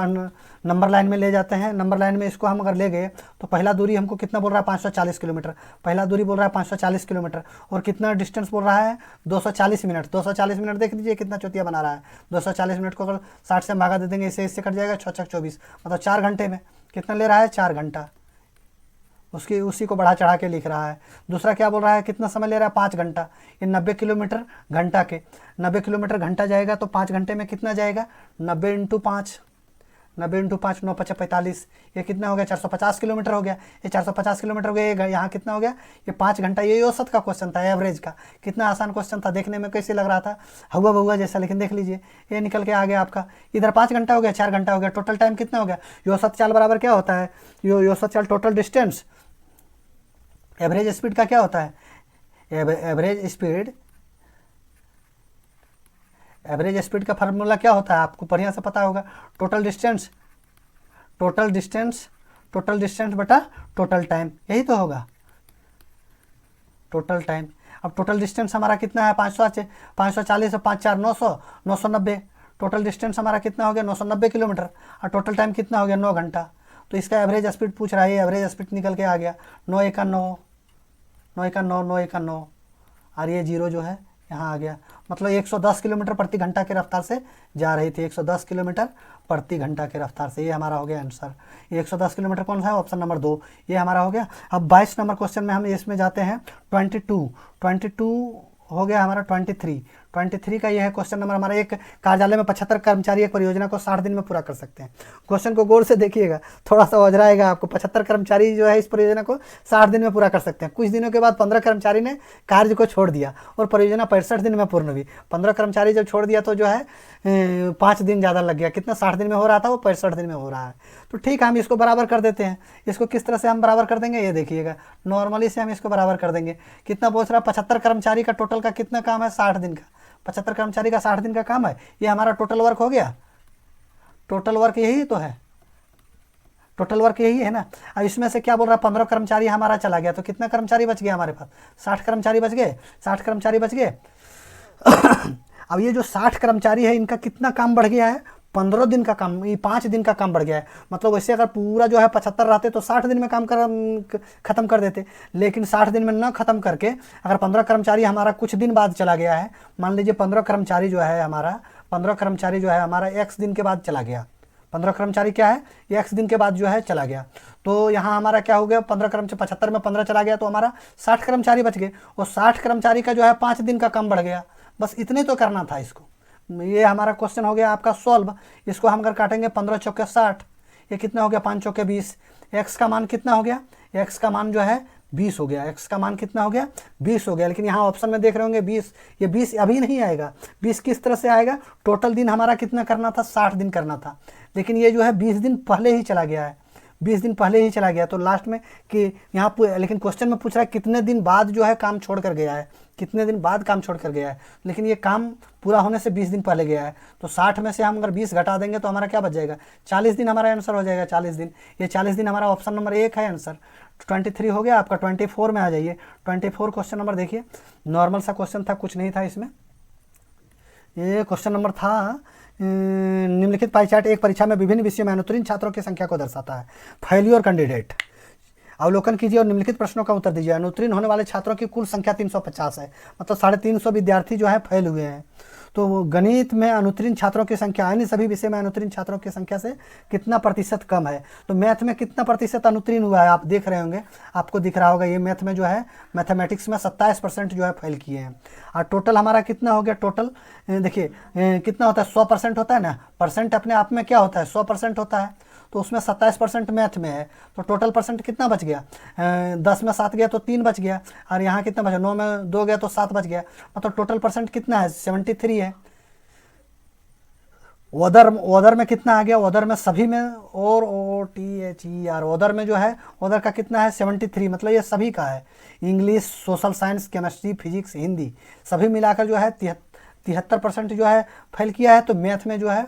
नंबर लाइन में ले जाते हैं। नंबर लाइन में इसको हम अगर ले गए तो पहला दूरी हमको कितना बोल रहा है, 540 किलोमीटर। पहला दूरी बोल रहा है 540 किलोमीटर, और कितना डिस्टेंस बोल रहा है, 240 मिनट। 240 मिनट देख लीजिए कितना चौतिया बना रहा है। 240 मिनट को अगर 60 से भागा दे देंगे, इससे कट जाएगा 6 6 24, मतलब 4 घंटे में कितना ले रहा है, 4 घंटा। उसी को बढ़ा चढ़ा के लिख रहा है। दूसरा क्या बोल रहा है, कितना समय ले रहा है, 5 घंटा। ये 90 किलोमीटर घंटा के 90 किलोमीटर घंटा जाएगा तो 5 घंटे में कितना जाएगा, 90 × 5 9 5 45, ये कितना हो गया, 450 किलोमीटर हो गया। ये 450 किलोमीटर हो गया, ये यहाँ कितना हो गया, ये 5 घंटा। ये औसत का क्वेश्चन था, एवरेज का। कितना आसान क्वेश्चन था, देखने में कैसे लग रहा था, हुआ बहुआ जैसा, लेकिन देख लीजिए ये निकल के आ गया आपका। इधर 5 घंटा हो गया, 4 घंटा हो गया, टोटल टाइम कितना हो गया। औसत चाल बराबर क्या होता है, औसत चाल टोटल डिस्टेंस, एवरेज स्पीड का क्या होता है, एवरेज स्पीड का फार्मूला क्या होता है, आपको बढ़िया से पता होगा। टोटल डिस्टेंस बटा टोटल टाइम, यही तो होगा टोटल टाइम। अब टोटल डिस्टेंस हमारा कितना है, 540 और 5 4 900, 990। टोटल डिस्टेंस हमारा कितना हो गया, 990 किलोमीटर, और टोटल टाइम कितना हो गया, 9 घंटा। तो इसका एवरेज स्पीड पूछ रहा है, एवरेज स्पीड निकल के आ गया 9 × 9, 9 × 9, 9 × 9, और ये 0 जो है यहाँ आ गया। मतलब 110 किलोमीटर प्रति घंटा की रफ्तार से जा रही थी, 110 किलोमीटर प्रति घंटा की रफ्तार से। ये हमारा हो गया आंसर। ये 110 किलोमीटर कौन सा है, ऑप्शन नंबर 2, ये हमारा हो गया। अब 22 नंबर क्वेश्चन में हम इसमें जाते हैं। 22 हो गया हमारा। 23 का यह है क्वेश्चन नंबर हमारा। एक कार्यालय में 75 कर्मचारी एक परियोजना को 60 दिन में पूरा कर सकते हैं। क्वेश्चन को गौर से देखिएगा, थोड़ा सा उलझाएगा आपको। 75 कर्मचारी जो है इस परियोजना को 60 दिन में पूरा कर सकते हैं। कुछ दिनों के बाद 15 कर्मचारी ने कार्य को छोड़ दिया और परियोजना 65 दिन में पूर्ण हुई। 15 कर्मचारी जब छोड़ दिया तो जो है 5 दिन ज़्यादा लग गया। कितना 60 दिन में हो रहा था, वो 65 दिन में हो रहा है। तो ठीक है, हम इसको बराबर कर देते हैं। इसको किस तरह से हम बराबर कर देंगे, ये देखिएगा। नॉर्मली से हम इसको बराबर कर देंगे। कितना पूछ रहा है, 75 कर्मचारी का टोटल का कितना काम है, 60 दिन का। 75 कर्मचारी का 60 दिन का काम है, ये हमारा टोटल वर्क हो गया। टोटल वर्क यही तो है, टोटल वर्क यही है ना। अब इसमें से क्या बोल रहा है, 15 कर्मचारी हमारा चला गया, तो कितना कर्मचारी बच गया हमारे पास, 60 कर्मचारी बच गए। 60 कर्मचारी बच गए। अब ये जो 60 कर्मचारी है, इनका कितना काम बढ़ गया है, 15 दिन का काम, ये 5 दिन का काम बढ़ गया है। मतलब वैसे अगर पूरा जो है 75 रहते तो 60 दिन में काम खत्म कर देते, लेकिन 60 दिन में न खत्म करके अगर 15 कर्मचारी हमारा कुछ दिन बाद चला गया है, मान लीजिए 15 कर्मचारी जो है हमारा x दिन के बाद चला गया। 15 कर्मचारी क्या है, x दिन के बाद जो है चला गया, तो यहाँ हमारा क्या हो गया, 15 कर्मचारी 75 में 15 चला गया तो हमारा 60 कर्मचारी बच गए, और 60 कर्मचारी का जो है 5 दिन का काम बढ़ गया। बस इतने तो करना था इसको। ये हमारा क्वेश्चन हो गया आपका सॉल्व। इसको हम अगर काटेंगे 15 चौके 60, ये कितना हो गया, 5 चौके 20। x का मान कितना हो गया, x का मान जो है 20 हो गया। x का मान कितना हो गया, 20 हो गया। लेकिन यहाँ ऑप्शन में देख रहे होंगे 20, ये 20 अभी नहीं आएगा। 20 किस तरह से आएगा, टोटल दिन हमारा कितना करना था, 60 दिन करना था, लेकिन ये जो है 20 दिन पहले ही चला गया है। 20 दिन पहले ही चला गया, तो लास्ट में कि यहाँ लेकिन क्वेश्चन में पूछ रहा है कितने दिन बाद जो है काम छोड़ कर गया है, कितने दिन बाद काम छोड़ कर गया है, लेकिन ये काम पूरा होने से 20 दिन पहले गया है। तो 60 में से हम अगर 20 घटा देंगे तो हमारा क्या बच जाएगा, 40 दिन हमारा आंसर हो जाएगा। 40 दिन, ये 40 दिन हमारा ऑप्शन नंबर 1 है आंसर। 23 हो गया आपका। 24 में आ जाइए। 24 क्वेश्चन नंबर देखिए, नॉर्मल सा क्वेश्चन था, कुछ नहीं था इसमें। ये क्वेश्चन नंबर था, निम्नलिखित पाई चार्ट एक परीक्षा में विभिन्न विषयों में अनुत्तीर्ण छात्रों की संख्या को दर्शाता है। फेल्योर कैंडिडेट, अवलोकन कीजिए और निम्नलिखित प्रश्नों का उत्तर दीजिए। अनुत्तीर्ण होने वाले छात्रों की कुल संख्या 350 है, मतलब 350 विद्यार्थी जो है फेल हुए हैं। तो गणित में अनुत्तीर्ण छात्रों की संख्या अन्य सभी विषय में अनुत्तीर्ण छात्रों की संख्या से कितना प्रतिशत कम है। तो मैथ में कितना प्रतिशत अनुत्तीर्ण हुआ है, आप देख रहे होंगे, आपको दिख रहा होगा। ये मैथ में जो है, मैथमेटिक्स में 27% जो है फेल किए हैं। और टोटल हमारा कितना हो गया, टोटल देखिए कितना होता है, 100% होता है ना। परसेंट अपने आप में क्या होता है, 100% होता है। तो उसमें 27% मैथ में है, तो टोटल परसेंट कितना बच गया? 10 में 7 गया तो 3 बच गया, और यहाँ कितना बचा? 9 में 2 गया तो 7 बच गया, मतलब टोटल परसेंट कितना है? 73 है। ओदर में कितना आ गया? ओदर में सभी में, और OTHER, ओदर में जो है, ओदर का कितना है? 73, मतलब ये सभी का है। English, social science, chemistry, physics, Hindi सभी मिलाकर जो है 73% जो है फेल किया है। तो मैथ में जो है,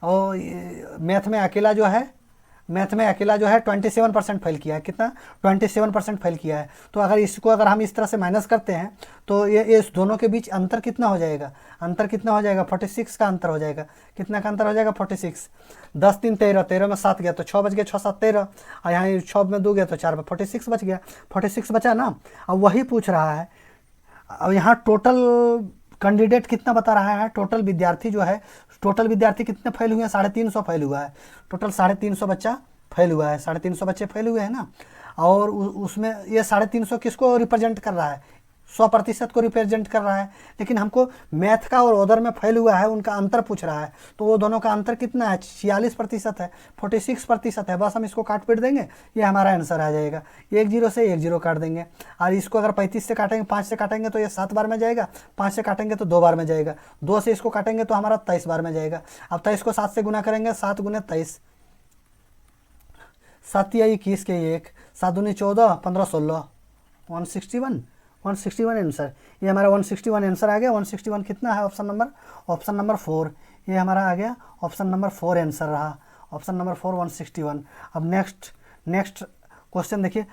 और मैथ में अकेला जो है 27% फेल किया है। कितना? 27% फेल किया है। तो अगर इसको अगर हम इस तरह से माइनस करते हैं तो ये इस दोनों के बीच अंतर कितना हो जाएगा? अंतर कितना हो जाएगा? 46 का अंतर हो जाएगा। कितना का अंतर हो जाएगा? 46। 10 3 13, 13 में 7 गया तो 6 बच गया, 6 7 13, और यहाँ 6 में 2 गया तो 4 में 46 बच गया। 46 बचा ना। अब वही पूछ रहा है, अब यहाँ टोटल कैंडिडेट कितना बता रहा है? टोटल विद्यार्थी जो है, टोटल विद्यार्थी कितने फेल हुए हैं? 350 फेल हुआ है। टोटल 350 बच्चा फेल हुआ है, 350 बच्चे फेल हुए हैं ना। और उसमें ये 350 किसको रिप्रेजेंट कर रहा है? 100% को रिप्रेजेंट कर रहा है। लेकिन हमको मैथ का और ओदर में फेल हुआ है उनका अंतर पूछ रहा है, तो वो दोनों का अंतर कितना है? 46% है, 46% है। बस हम इसको काट पीट देंगे, ये हमारा आंसर आ जाएगा। 1 0 से 1 0 काट देंगे, और इसको अगर 35 से काटेंगे, 5 से काटेंगे तो ये 7 बार में जाएगा, 5 से काटेंगे तो 2 बार में जाएगा, 2 से इसको काटेंगे तो हमारा 23 बार में जाएगा। अब 23 को 7 से गुना करेंगे, 7 गुने 23, 7 या 21 के 1, 7 दूनी 14, 15 16, 161 आंसर। ये हमारा 161 आंसर आ गया। 161 कितना है? ऑप्शन नंबर 4, ये हमारा आ गया ऑप्शन नंबर 4 आंसर रहा। Option number 4 161। अब नेक्स्ट क्वेश्चन देखिए,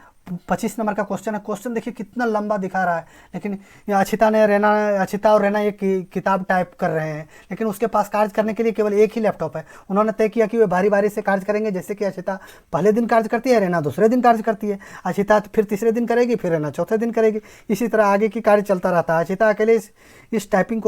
25 नंबर का क्वेश्चन है। क्वेश्चन देखिए कितना लंबा दिखा रहा है, लेकिन ये अचिता और रेना ये किताब टाइप कर रहे हैं, लेकिन उसके पास कार्य करने के लिए केवल एक ही लैपटॉप है। उन्होंने तय किया कि वे बारी बारी से कार्य करेंगे, जैसे कि अचिता पहले दिन कार्य करती है, रेना दूसरे दिन कार्य करती है, अचिता फिर तीसरे दिन करेगी, फिर रेना चौथे दिन करेगी। इसी तरह आगे की कार्य चलता रहता है। अचिता अकेले इस टाइपिंग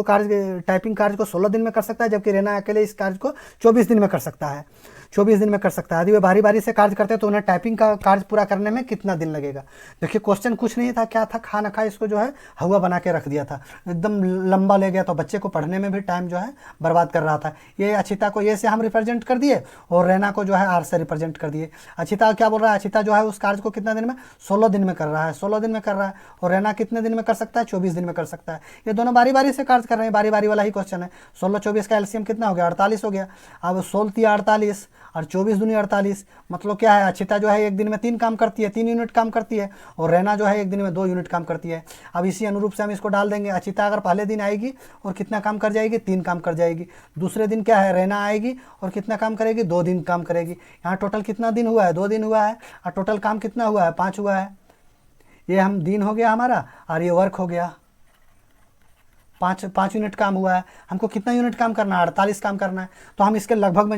कार्य को 16 दिन में कर सकता है, जबकि रेना अकेले इस कार्य को 24 दिन में कर सकता है। 24 दिन में कर सकता है। यदि वे बारी बारी से कार्य करते हैं तो उन्हें टाइपिंग का कार्य पूरा करने में कितना दिन लगेगा? देखिए क्वेश्चन कुछ नहीं था, क्या था? खा न खा इसको जो है हवा बना के रख दिया था, एकदम लंबा ले गया, तो बच्चे को पढ़ने में भी टाइम जो है बर्बाद कर रहा था। ये अचिता को ये से हम रिप्रेजेंट कर दिए, और रैना को जो है आर से रिप्रेजेंट कर दिए। अचिता क्या बोल रहा है? अचिता जो है उस कार्य को कितना दिन में? 16 दिन में कर रहा है, 16 दिन में कर रहा है। और रैना कितने दिन में कर सकता है? 24 दिन में कर सकता है। ये दोनों बारी बारी से कार्य कर रहे हैं, बारी बारी वाला ही क्वेश्चन है। 16 24 का एलसीएम कितना हो गया? 48 हो गया। अब 16 48 और 24 दूनी 48, मतलब क्या है? अचिता जो है एक दिन में 3 काम करती है, 3 यूनिट काम करती है, और रैना जो है एक दिन में 2 यूनिट काम करती है। अब इसी अनुरूप से हम इसको डाल देंगे। अचिता अगर पहले दिन आएगी और कितना काम कर जाएगी? 3 काम कर जाएगी। दूसरे दिन क्या है? रैना आएगी और कितना काम करेगी? 2 दिन काम करेगी। यहाँ टोटल कितना दिन हुआ है? 2 दिन हुआ है। और टोटल काम कितना हुआ है? 5 हुआ है। ये हम दिन हो गया हमारा, और ये वर्क हो गया। 5 यूनिट काम हुआ है। हमको कितना यूनिट काम करना है? 48 काम करना है। तो हम इसके लगभग में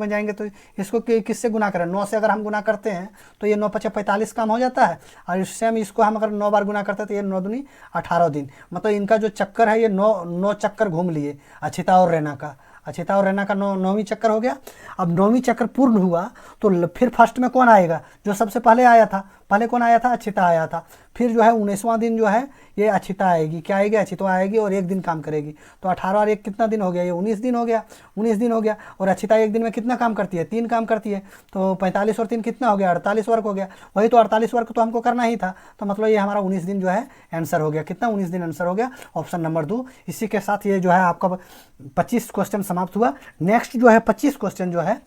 जाएंगे, तो इसको किससे गुना करें? 9 से अगर हम गुना करते हैं तो ये 9 5 45 काम हो जाता है, और इससे हम इसको हम अगर 9 बार गुना करते हैं तो ये 9 दूनी 18 दिन। मतलब इनका जो चक्कर है ये 9 चक्कर घूम लिए अचिता और रैना का। अचिता और रैना का 9वीं चक्कर हो गया। अब 9वीं चक्कर पूर्ण हुआ तो फिर फर्स्ट में कौन आएगा? जो सबसे पहले आया था। पहले कौन आया था? अचिता आया था। फिर जो है 19वां दिन जो है ये अचिता आएगी। क्या आएगी? अचिता आएगी, और 1 दिन काम करेगी। तो 18 और 1 कितना दिन हो गया? ये 19 दिन हो गया। 19 दिन हो गया। और अचिता एक दिन में कितना काम करती है? 3 काम करती है। तो 45 और 3 कितना हो गया? 48 वर्क हो गया। वही तो 48 वर्क तो हमको करना ही था। तो मतलब ये हमारा 19 दिन जो है आंसर हो गया। कितना? 19 दिन आंसर हो गया, ऑप्शन नंबर 2। इसी के साथ ये जो है आपका 25 क्वेश्चन समाप्त हुआ। नेक्स्ट जो है 25 क्वेश्चन जो है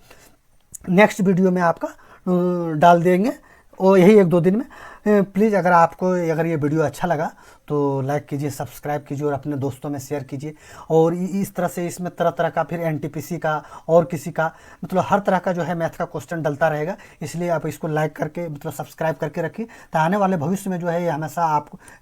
नेक्स्ट वीडियो में आपका डाल देंगे, और यही 1-2 दिन में। प्लीज़ अगर ये वीडियो अच्छा लगा तो लाइक कीजिए, सब्सक्राइब कीजिए, और अपने दोस्तों में शेयर कीजिए। और इस तरह से इसमें तरह तरह का फिर एनटीपीसी का और किसी का मतलब हर तरह का जो है मैथ का क्वेश्चन डलता रहेगा। इसलिए आप इसको लाइक करके मतलब सब्सक्राइब करके रखिए, तो आने वाले भविष्य में जो है ये हमेशा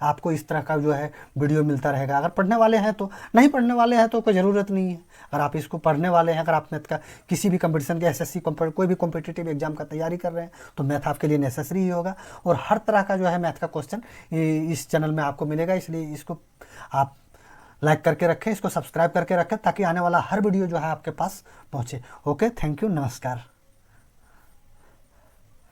आपको इस तरह का जो है वीडियो मिलता रहेगा। अगर पढ़ने वाले हैं तो, नहीं पढ़ने वाले हैं तो कोई ज़रूरत नहीं है। अगर आप इसको पढ़ने वाले हैं, अगर आप मैथ का किसी भी कंपटीशन के एसएससी कोई भी कॉम्पिटिटिव एग्जाम का तैयारी कर रहे हैं तो मैथ आपके लिए नेसेसरी ही होगा। और हर तरह का जो है मैथ का क्वेश्चन इस चैनल में आपको मिलेगा। इसलिए इसको आप लाइक करके रखें, इसको सब्सक्राइब करके रखें, ताकि आने वाला हर वीडियो जो है आपके पास पहुंचे। ओके, थैंक यू, नमस्कार।